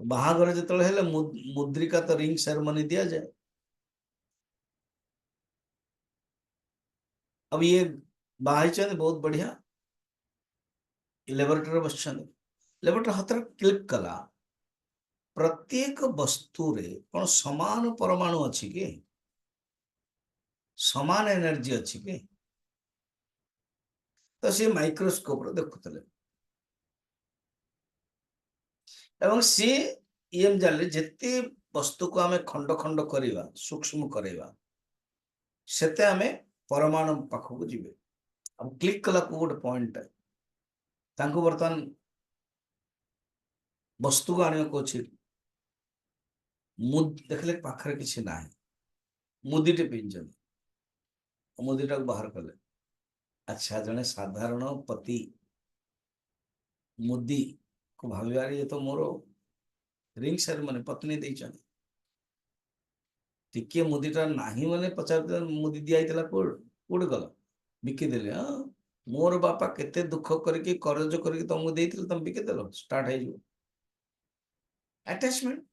बाहागर जो हेले मुद्रिका तो रिंग सेरेमनी दिया जाए अब ये बाहर बहुत बढ़िया लेबोरेटरी बस लेबोरेटरी हाथ क्लिक कला प्रत्येक वस्तु रे कौन समान परमाणु अच्छी कि समान एनर्जी अच्छी कि तो सी माइक्रोस्कोप रे देखुले एवं सी एम जाले जिते वस्तु को आमे खंड खंड करिवा सूक्ष्म करेवा सेते आमे परमाणु पाखक जिवे अब क्लिक कला को गोटे पॉइंट तांको वर्तमान वस्तु को आने को अछि मुद देखले पाखरे किछि नाही मुदीटे पिंजन मुदीटा को बाहर कले अच्छा जने साधारण पति मुदी को भाविवार ये तो मोर रिंग सेरेमनी पत्नी देइछन टिके मुदीटा नाही माने पचार मुदी दिया आइतला कोड गला बिकी देले हां मोर बापा केते दुख करके करज करके तुमको देइथिल तुम बिकी देलो स्टार्ट है जो अटैचमेंट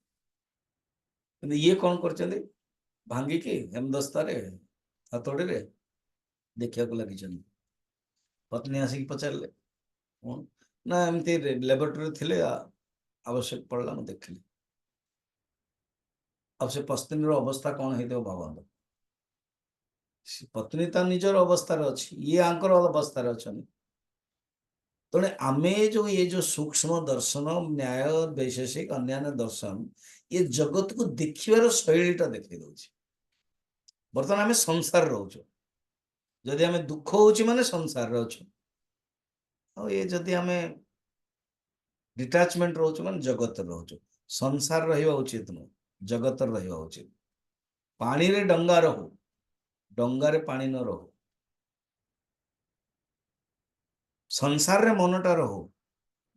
ये कौन कर भांगी की हेमदस्तारे हथोड़ी रे देखा लगी पत्नी आसिक पचारे ना एमती लेबोरेटरी थिले आवश्यक पड़ला मुझे देखली अब से पत्नी अवस्था कौन है भावत पत्नी ता निजर अवस्था अच्छी ये आंकर अवस्था अच्छा तेणु आमे जो ये जो सूक्ष्म दर्शन न्याय वैशेषिक अन्य दर्शन ये जगत को देखिबार शैलीटा देखै दउछि। बर्तमान आमे संसार रहउछु, जदि आमे दुख होउछि माने संसार रे अछु, और ये जदि आमे डिटाचमेंट रहउछु माने जगत रहउछु। संसार रहिबा उचित नु, जगत रहिबा उचित। पानी रे डंगा रहू, डंगा रे पानी न रहू। संसार रे मनटा रहू,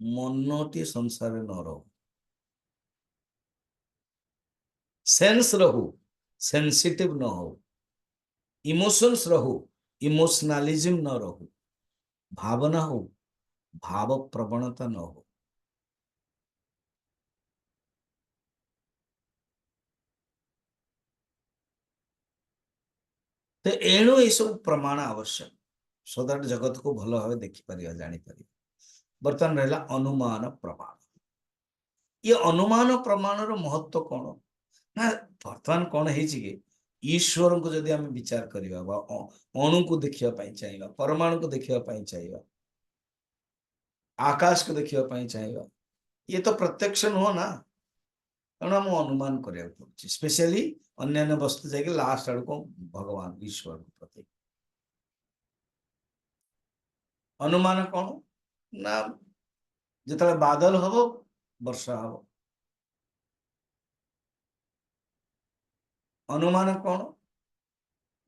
मनटी संसार रे न रहू। सेंस रहू, सेंसिटिव न हो। इमोशंस रहू, इमोशनलिज्म न रहू। भावना हो, भाव प्रवणता न हो। तो एणु ये सब प्रमाण आवश्यक, सो दैट जगत को भल भाव देखि परिया, जानि परिया। बर्तमान रहला अनुमान प्रमाण। ये अनुमान प्रमाण रो महत्व कोन ना, बर्तमान कोन हेछि कि ईश्वर को जदि हम विचार करिवा बा अणु को देखिया पई चाहिबा, परमाणु को देखिया पई चाहिबा, आकाश को देखिया पई चाहिबा, ये तो प्रत्यक्ष नुह ना, तेणु हम अनुमान करिया पड़ुछि। स्पेशली अन्य वस्तु जाके लास्ट आड़ को भगवान ईश्वर को प्रति अनुमान कौन ना, जिते बादल हम वर्षा हम। अनुमान कौन,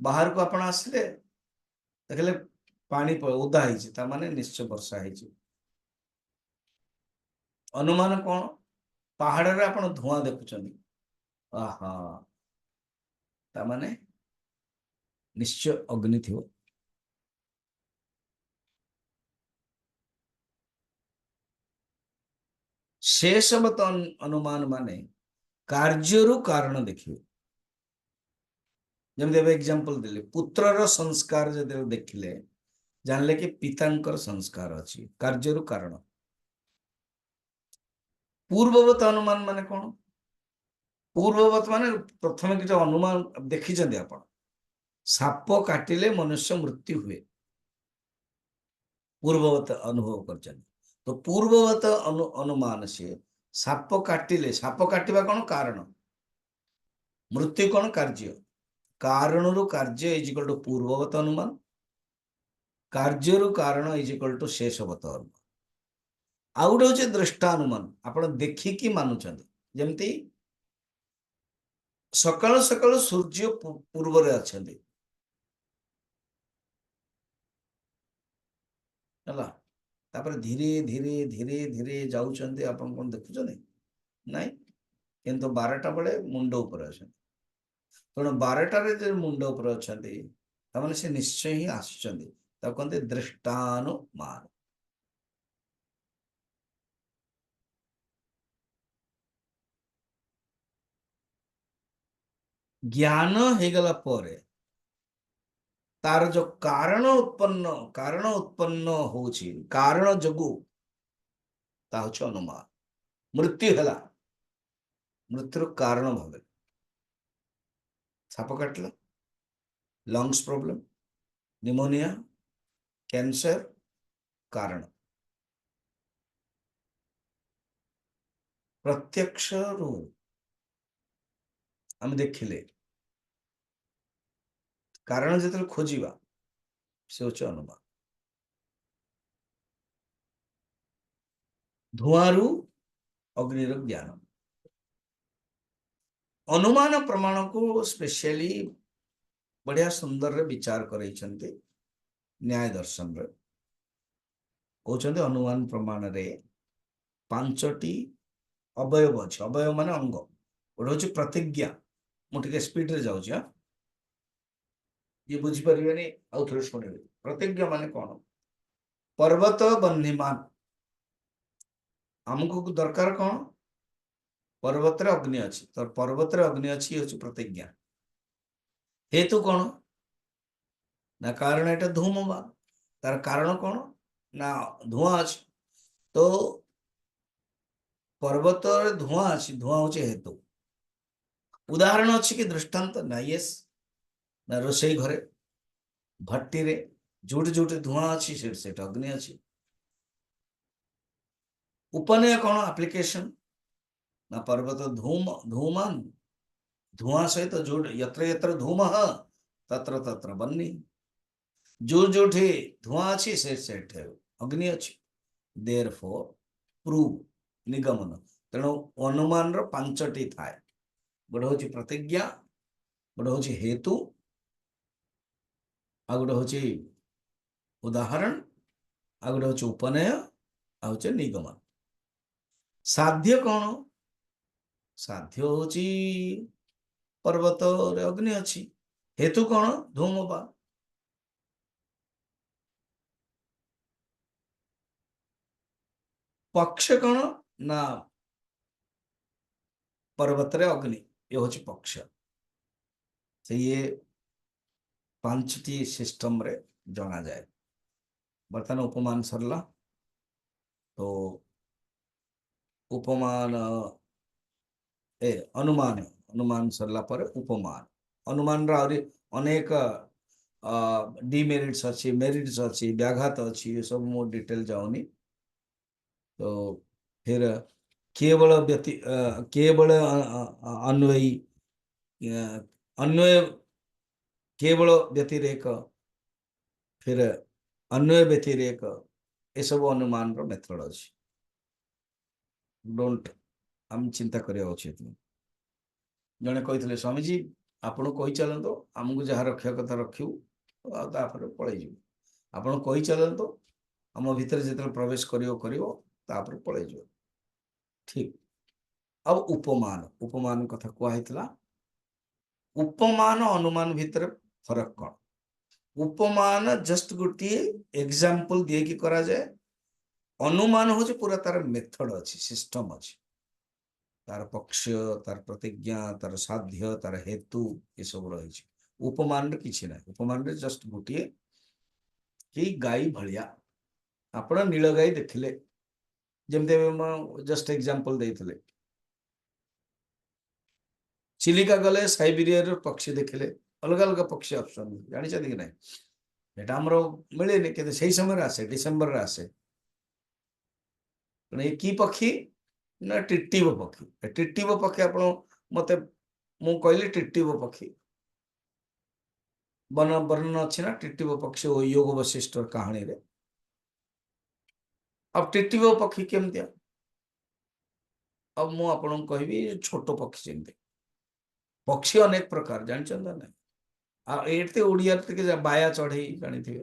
बाहर को आपण आसले देखले पानी ओदा है माने निश्चय वर्षा है। अनुमान कौन, पहाड़ रे आपण धुआं देखुचंदी, आहा ता माने निश्चय अग्नि थिवो। शेषवत अनुमान माने कार्यरु कारण देखिए। जमि एग्जांपल देले, पुत्रर संस्कार जदि देखिले जानले कि पितांकर संस्कार अछि, कार्यरु कारण। पूर्ववत अनुमान माने कौन, पूर्ववत माने प्रथम कि अनुमान देखी आपण, साप काटिले मनुष्य मृत्यु हुए, पूर्ववत अनुभव कर। तो पूर्ववत अनुमान से साप काटिले, साप काटिबा कौन कारण, मृत्यु कौन कार्य, कारण रु कार्य इज इक्वल टू पूर्ववत अनुमान, कार्य रु कारण इज इक्वल टू शेषवत अनुमान। आउ गोटे होचे दृष्टानुमान, आपण देखिकी मानुचंदी। जेमती सकाळ सकाळ सूर्य पूर्व रे अछंदी हला, तापर धीरे धीरे धीरे धीरे जाउचंदी, आपण कोन देखुचंदी नाही, किंतु 12टा बेले मुंड ऊपर अछंदी। तेणु 12टा रे जे मुंड ऊपर अछंदी तमाने से निश्चय ही आछंदी, ता कोनते दृष्टानुमान। ज्ञान हे गला परे तार जो कारण उत्पन्न होची, कारण जगु ता होछ अनुमान। मृत्यु हला, मृत्यु कारण भावे साप काटला, लंग्स प्रॉब्लम, निमोनिया, कैंसर, कारण प्रत्यक्ष रू हम देखिले, कारण जतल खोजिबा से होछ अनुमान। धुआरू अग्निर ज्ञान, अनुमान प्रमाण को स्पेशली बढ़िया सुंदर रे विचार करैछन्ते न्याय दर्शन रे। कहउछन्ते अनुमान प्रमाण रे 5टी अवयव अछि। अवयव माने अंग। गोटे होछि प्रतिज्ञा, मु टिके स्पीड रे जाउछि, हां ये बुझी परिबेनी, आउ थोड़े सुनिबे। प्रतिज्ञा माने कोन, पर्वत बन्हीमान, हमको दरकार कोन, पर्वत रे अग्नि अछि, तो पर्वत रे अग्नि अछि होछि प्रतिज्ञा। हेतु कोन ना, कारण एटा धूमवा, तार कारण कोन ना धुआं अछि। तो पर्वत रे धुआं अछि, धुआं होछि हेतु। उदाहरण अछि कि दृष्टांत ना, यस ना रोषेई घरे भट्टी रे जोटे जोटे धुआं अछि, से अग्नि अछि। उपनय कौन एप्लिकेशन ना पर्वत धूम धूमन धुआं सहित जो यत्र यत्र धूम तत्र तत्र बन्नी जोठे धुआं अच्छी सेठे अग्नि अच्छी देर फोर प्रूव निगमन तेणु अनुमान पांचटी थाए गोटे हूँ प्रतिज्ञा गोटे हूँ हेतु आ गोटे हूँ उदाहरण आ गोटे हूँ उपनय आ हूँ निगमन साध्य कौन साध्य हूँ पर्वत रे अग्नि अच्छी हेतु कौन धूमपा पक्ष कौन ना पर्वत रे अग्नि ये हूँ पक्ष से ये पांचटी सिस्टम रे जना जाए बर्तमान उपमान सरला तो उपमान ए अनुमान अनुमान सरला पर उपमान अनुमान रा आउरी अनेक डिमेरिट्स अच्छी मेरिट्स अच्छी व्याघात अच्छी ये सब मो डिटेल जाऊनी तो फिर केवल केवल अन्वयी अन्वय केवल व्यतिरेक फिर अन्वय व्यतिरेक ये सब अनुमान रो मेथड अच्छी डोंट आम चिंता करिया उचित जड़े कही स्वामीजी आपण कही चलत आमको जहाँ रक्षा कथा रखू आपर पलैज आपण कही चलत आम भितर जो प्रवेश कर पलैज ठीक अब उपमान उपमान कथा कहला उपमान अनुमान भितर फरक कौन उपमान जस्ट गोटे एग्जांपल दिए कि करा जाए अनुमान हूँ पूरा तार मेथड अच्छी सिस्टम अच्छी तार पक्ष तार प्रतिज्ञा तार साध्य तार हेतु ये सब रही उपमान किसी ना उपमान जस्ट गोटे कि गाई भलिया आपण नील गाई देखिले जमती जस्ट एग्जांपल देते चिलिका गले साइबेरिया पक्षी देखिले अलग अलग पक्षी ऑप्शन जानी कि ना एटा हमरो मिलेनि कि सही समय आसे डिसेम्बर आसे ये की पक्षी ना टिट्टिव पक्षी टिट्टिव पक्षी आप मत मु कहली टिट्टिव पक्षी वन वर्णन अच्छी ना टिट्टिव पक्षी योग वशिष्ठ कहानी रे अब टिट्टिव पक्षी केमती अब मुझे कहबी छोट पक्षी जमी पक्षी अनेक प्रकार जानते ना ये ओडिया बाया चढ़ई जानी थे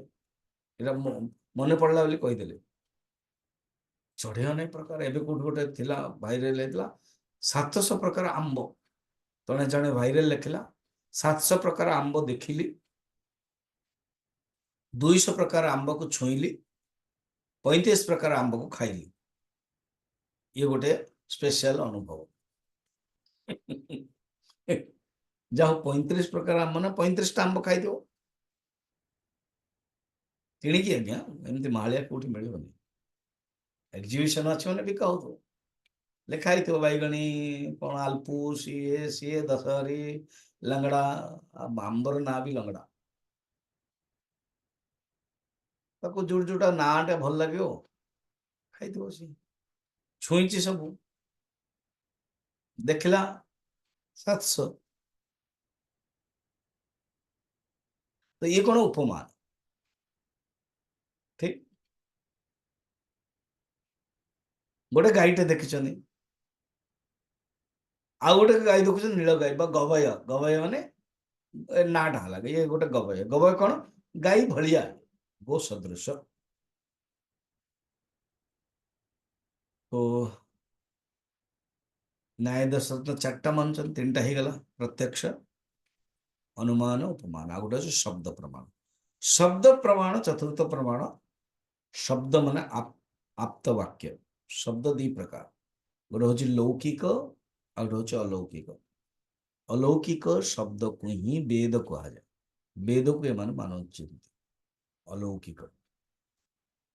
मन पड़ा बोली कहीदे चढ़ई अनेक प्रकार एवं कौट गोटे थिला भाइराल होता 700 प्रकार आंब तणे जड़े भाइराल लिखला 700 प्रकार आंब देखिली 200 प्रकार आंब को छुईली 35 प्रकार आंब को खाइली ये गोटे स्पेशल अनुभव जाओ 35 प्रकार आंब ना 35 आंब खाई किणिकी आज्ञा एमती मालिया कौटी मिलनी एग्जिबिशन अच्छे मैंने बिका हो लिखाई थो बैगणी कौन आलपू सी दशहरी लंगड़ा आंबर ना भी लंगड़ा ताको जोड़ जोटा नाटा भल लगे खाई सी छुईची सब देखला 700 तो ये कौन उपमान ठीक गोटे गाईटे देखी आ गोटे गाई देखुच नील गाई गवय गवय माने नाटा है ये गोटे गवय गवय कौन गाई भलिया गो सदृश तो न्याय दर्शन 4टा मान 3टा ही गला प्रत्यक्ष अनुमान उपमान आ गोटे शब्द प्रमाण चतुर्थ प्रमाण शब्द माने आप्त वाक्य शब्द 2 प्रकार गोटे हूँ लौकिक आ गोटे हूँ अलौकिक अलौकिक शब्द को ही वेद कह जाए वेद को एम मानते अलौकिक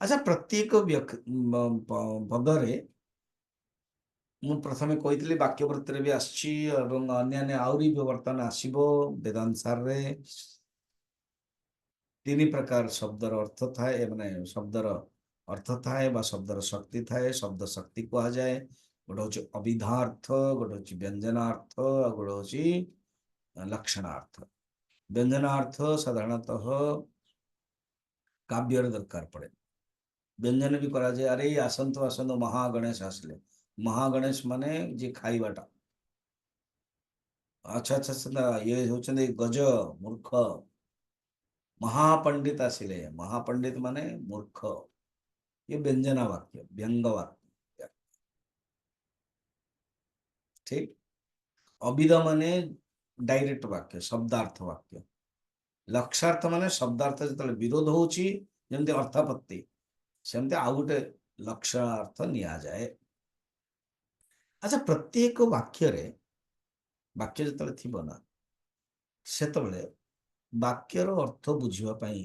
अच्छा प्रत्येक पदरे मु प्रथमे कही वाक्यवृत्ति भी आन्य आहरी भी बर्तमान आसो वेदांसार 3 प्रकार शब्दर अर्थ थाए माने शब्दर अर्थ थाए बा शब्दर शक्ति थाए शब्द शक्ति कह जाए गोटे हूँ अभिधार्थ गोटे हूँ व्यंजनार्थ गोटे हूँ लक्षणार्थ व्यंजनार्थ साधारणतः काव्यर दरकार पड़े व्यंजन भी करा जाए अरे आसंतु आसंतु महागणेश आसले महागणेश माने जे खाइबाटा अच्छा अच्छा अच्छा ये होचंदे गज मूर्ख महापंडित आसिले महापंडित माने मूर्ख ये व्यंजना वाक्य व्यंग वाक्य ठीक अविद माने डायरेक्ट वाक्य शब्दार्थ वाक्य लक्षार्थ माने शब्दार्थ जो विरोध होची जेमते अर्थापत्ति सेमते आउ गोटे लक्षार्थ निया जाए अच्छा प्रत्येक वाक्य रे वाक्य जो थिबो ना सेतबेले वाक्यर अर्थ बुझिबा पई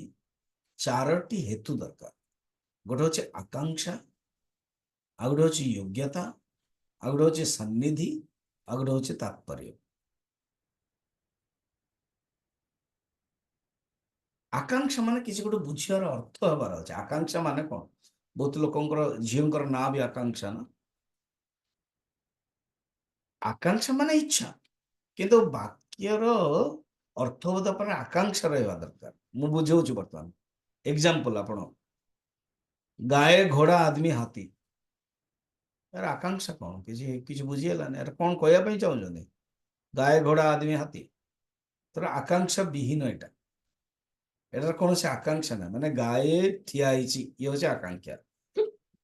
चारोटी हेतु दरकार गोटे होचे आकांक्षा आ गोटे होचे योग्यता आ गोटे होचे सन्निधि आ गोटे होचे तात्पर्य आकांक्षा माने किसी गोटे बुझिबार अर्थ हबार अछि आकांक्षा माने कोन बहुत लोकंकर झियोंकर ना भी आकांक्षा ना आकांक्षा माने इच्छा किंतु वाक्यर अर्थबोध पर आकांक्षा रहबा दरकार मु बुझौछु वर्तमान एग्जांपल आपण गाय घोड़ा आदमी हाथी यार आकांक्षा कौन किसी किसी बुझीगलानी यार कौन कहया चाहूँ गाय घोड़ा आदमी हाथी तर आकांक्षा विहीन एटा एटार कौन से आकांक्षा ना माने गाय ठिया ये हूँ आकांक्षा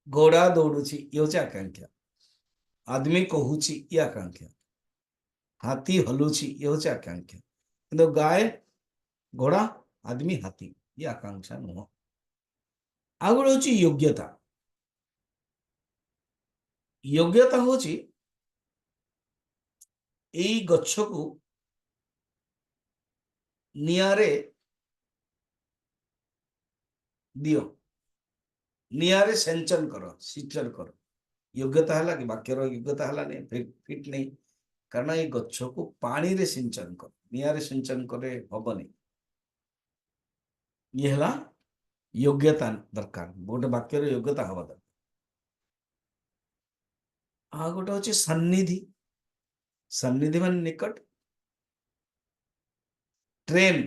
घोड़ा दौड़ुची ये हूँ आकांक्षा आदमी कहूची ये आकांक्षा हाथी हलुची ये हूँ आकांक्षा किंतु गाय घोड़ा आदमी हाथी ये आकांक्षा नुह आ गोटे हूँ योग्यता योग्यता हूँ यही गच्छ को नियारे दियो नियारे सेंचन कर सिंचन कर योग्यता है कि वाक्यर योग्यता है नहीं फिट नहीं कारण ये गच्छ को पानी रे सिंचन कर नियारे सिंचन करे हबनी ये है योग्यता दरकार गोटे वाक्यर योग्यता हवा दरकार आ गोटे हूँ सन्निधि सन्निधि मान निकट ट्रेन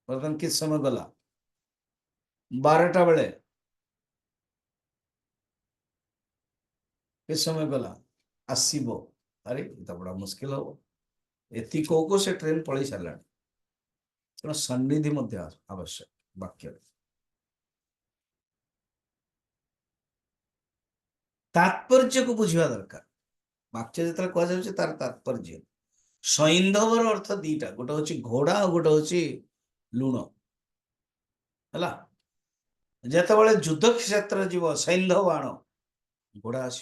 बर्तमान किस समय गला 12टा बेले किस समय गला आसीबो अरे तो बड़ा मुश्किल हो एति को से ट्रेन पलि सारा तेना सन्निधि मध्य आवश्यक वाक्य तात्पर्य को बुझा दरकार वाक्य जो कह जाए तार तात्पर्य सैंधवर अर्थ दीटा गोटे हूँ घोड़ा और गोटे हूँ लुण है जितेबाला युद्ध क्षेत्र जीव सैंधव आण घोड़ा आस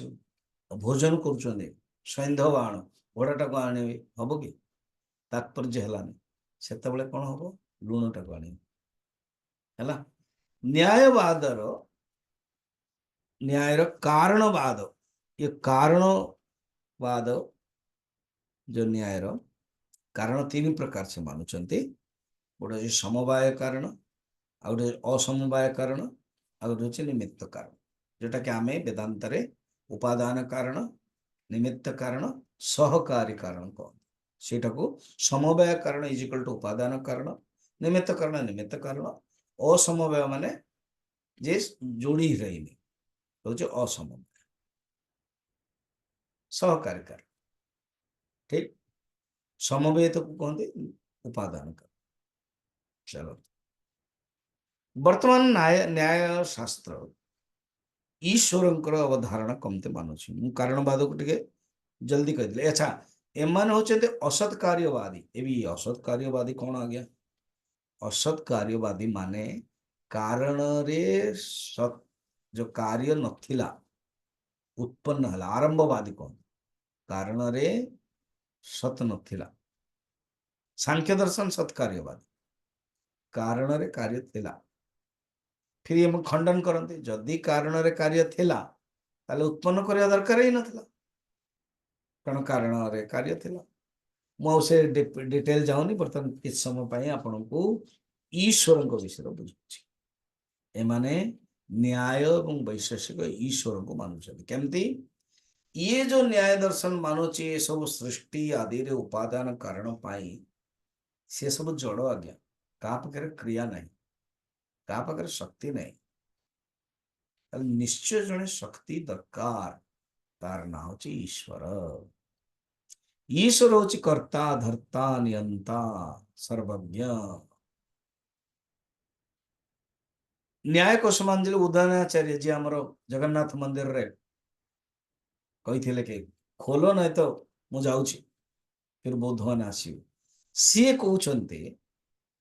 भोजन कर सैंधव आण घोड़ाटा को आने हम कि तात्पर्य है से कौन हम लुणटा को आने न्यायवादर न्यायर कारणवाद ये कारणवाद जो न्यायर कारण 3 प्रकार से मानुंट गोटे समवाय कारण आ गए असमवाय कारण आ गए निमित्त कारण जोटा कि आम वेदांत उपादान कारण निमित्त कारण सहकारी कारण कह सेटा को समवाय कारण इज इक्वल टू उपादान कारण निमित्त कारण असमवाय माने जे जोड़ी रही हूँ असमवाय सहकारी कारण ठीक समवेत को कहते उपादान कारण चलो वर्तमान न्याय शास्त्र ईश्वर अवधारणा कमते मानुची मु कारणवाद को टिके जल्दी कह अच्छा एमान होचंते असत कार्यवादी ए भी असत कार्यवादी कौन आ गया असत कार्यवादी माने कारण रे सत जो कार्य नथिला उत्पन्न हला आरंभवादी कौन कारण रे सत नथिला सांख्य दर्शन सत कार्यवादी कारण रे कार्य थिला फिर ये खंडन करते जदि कारण रे कार्य थिला ताले उत्पन्न करने दरकार ही नथिला कारण कारण रे कार्य थिला मुझे डिटेल जाऊनी बर्तमान किस समय आपन को ईश्वर विषय बुझुची एमाने न्याय एवं वैशेषिक ईश्वर को मानुछन्ति केमती ये जो न्याय दर्शन मानुचे ये सब सृष्टि आदि रे उपादान कारण पाई से सब जड़ आज्ञा का पाखरे क्रिया नहीं का पाखरे शक्ति नहीं निश्चय जने शक्ति दरकार तार ना होची ईश्वर ईश्वर होची कर्ता धर्ता नियंता सर्वज्ञ न्याय कोशमांजलि उदयनाचार्य जी आमर जगन्नाथ मंदिर रे कही कि खोल नहीं तो मु जाऊची फिर बौद्ध मैंने आसवे सी कहते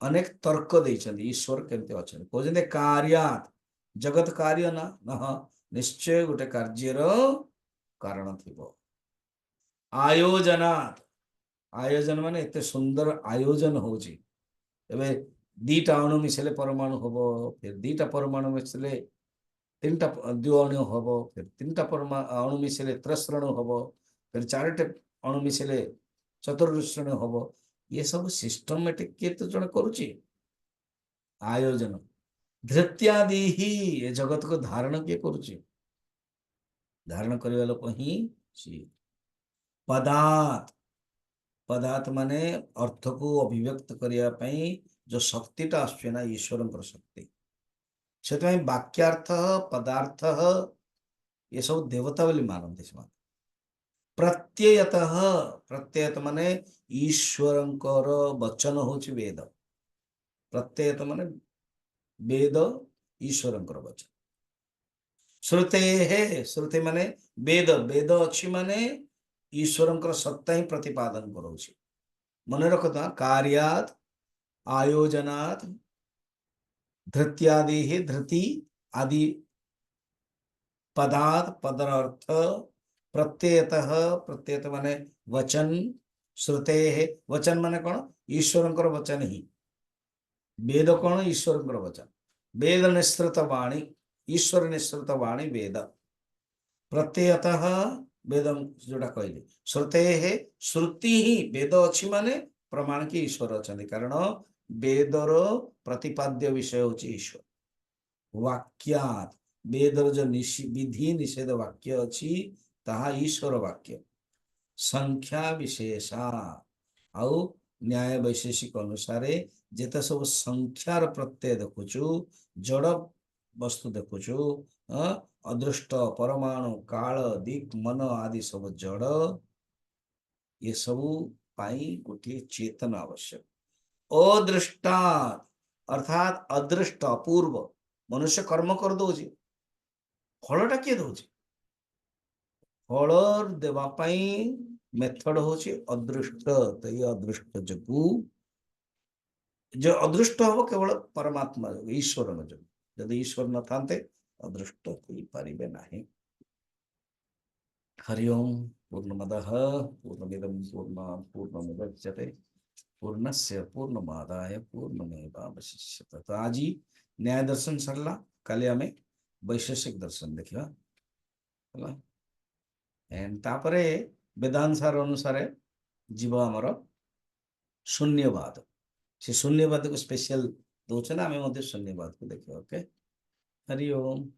अनेक तर्क देइछन्ति ईश्वर केमते अछन्ति कहते कार्यात जगत कार्य ना न निश्चय गोटे कार्यर कारण थिबो आयोजनात आयोजन माने एते सुंदर आयोजन होची एबे दीटा अणु मिसले परमाणु हबो फिर दीटा परमाणु मिसले तीनटा द्विअणु हबो फिर तीनटा अणु मिसले त्रस्रणु हबो फिर चारटे अणु मिसले चतुर्श्रणु हबो ये सब सिस्टमेटिक किए तो जन करुची आयोजन धृत्यादि ही ये जगत को धारण किए करुची धारण करने लोक ही सी पदार्थ पदार्थ माने अर्थ को अभिव्यक्त करने पई जो शक्तिटा आसुचे ना ईश्वरंकर शक्ति से वाक्यार्थ पदार्थ ये सब देवता बोली मानते से प्रत्ययतः प्रत्ययत माने ईश्वरंकर वचन होची वेद प्रत्ययत माने वेद ईश्वरंकर वचन श्रुते है श्रुति माने वेद वेद अच्छी माने ईश्वरंकर सत्ता ही प्रतिपादन करोची मन रखता कार्यात आयोजनात धृत्यादि ही धृति आदि पदार्थ पदार्थ प्रत्ययतः प्रत्ययत माने वचन श्रुते है वचन माने कौन ईश्वरंकर वचन ही वेद कौन ईश्वरंकर वचन वेद निश्रित वाणी ईश्वर निश्रित वाणी वेद प्रत्ययतः वेद जोटा कहले श्रुते है श्रुति ही वेद अच्छी माने प्रमाण की ईश्वर अच्छा कारण वेदर प्रतिपाद्य विषय होची ईश्वर वाक्यात वेदर जो विधि निषेध वाक्य अच्छी ताहा ईश्वर वाक्य संख्या विशेषा आउ न्याय वैशेषिक अनुसार जेते सब संख्यार प्रत्यय देखुचु जड़ वस्तु देखुचु अदृष्ट परमाणु काल दिक् मन आदि सब जड़ ये सब पाई गोटे चेतन आवश्यक अदृष्टा अर्थात अदृष्ट अपूर्व मनुष्य कर्म कर दौची फलटा किए दौची फल देवाई मेथड होची अदृष्ट तो ये अदृष्ट जो जो अदृष्ट हम केवल परमात्मा जो ईश्वर जो यदि ईश्वर न था अदृष्ट हो पारे ना हरि ओम पूर्णमदः पूर्णमिदं पूर्णात् पूर्णमुदच्यते पूर्णस्य पूर्णमादाय पूर्णमेवावशिष्यते तो आज ही न्याय दर्शन सरला काली आम वैशेषिक दर्शन देखा एंड तापरे वेदांसार अनुसार जीव आमर शून्यवाद से शून्यवाद को स्पेशल दौचे ना आम शून्यवाद को देखा ओके हरि ओम।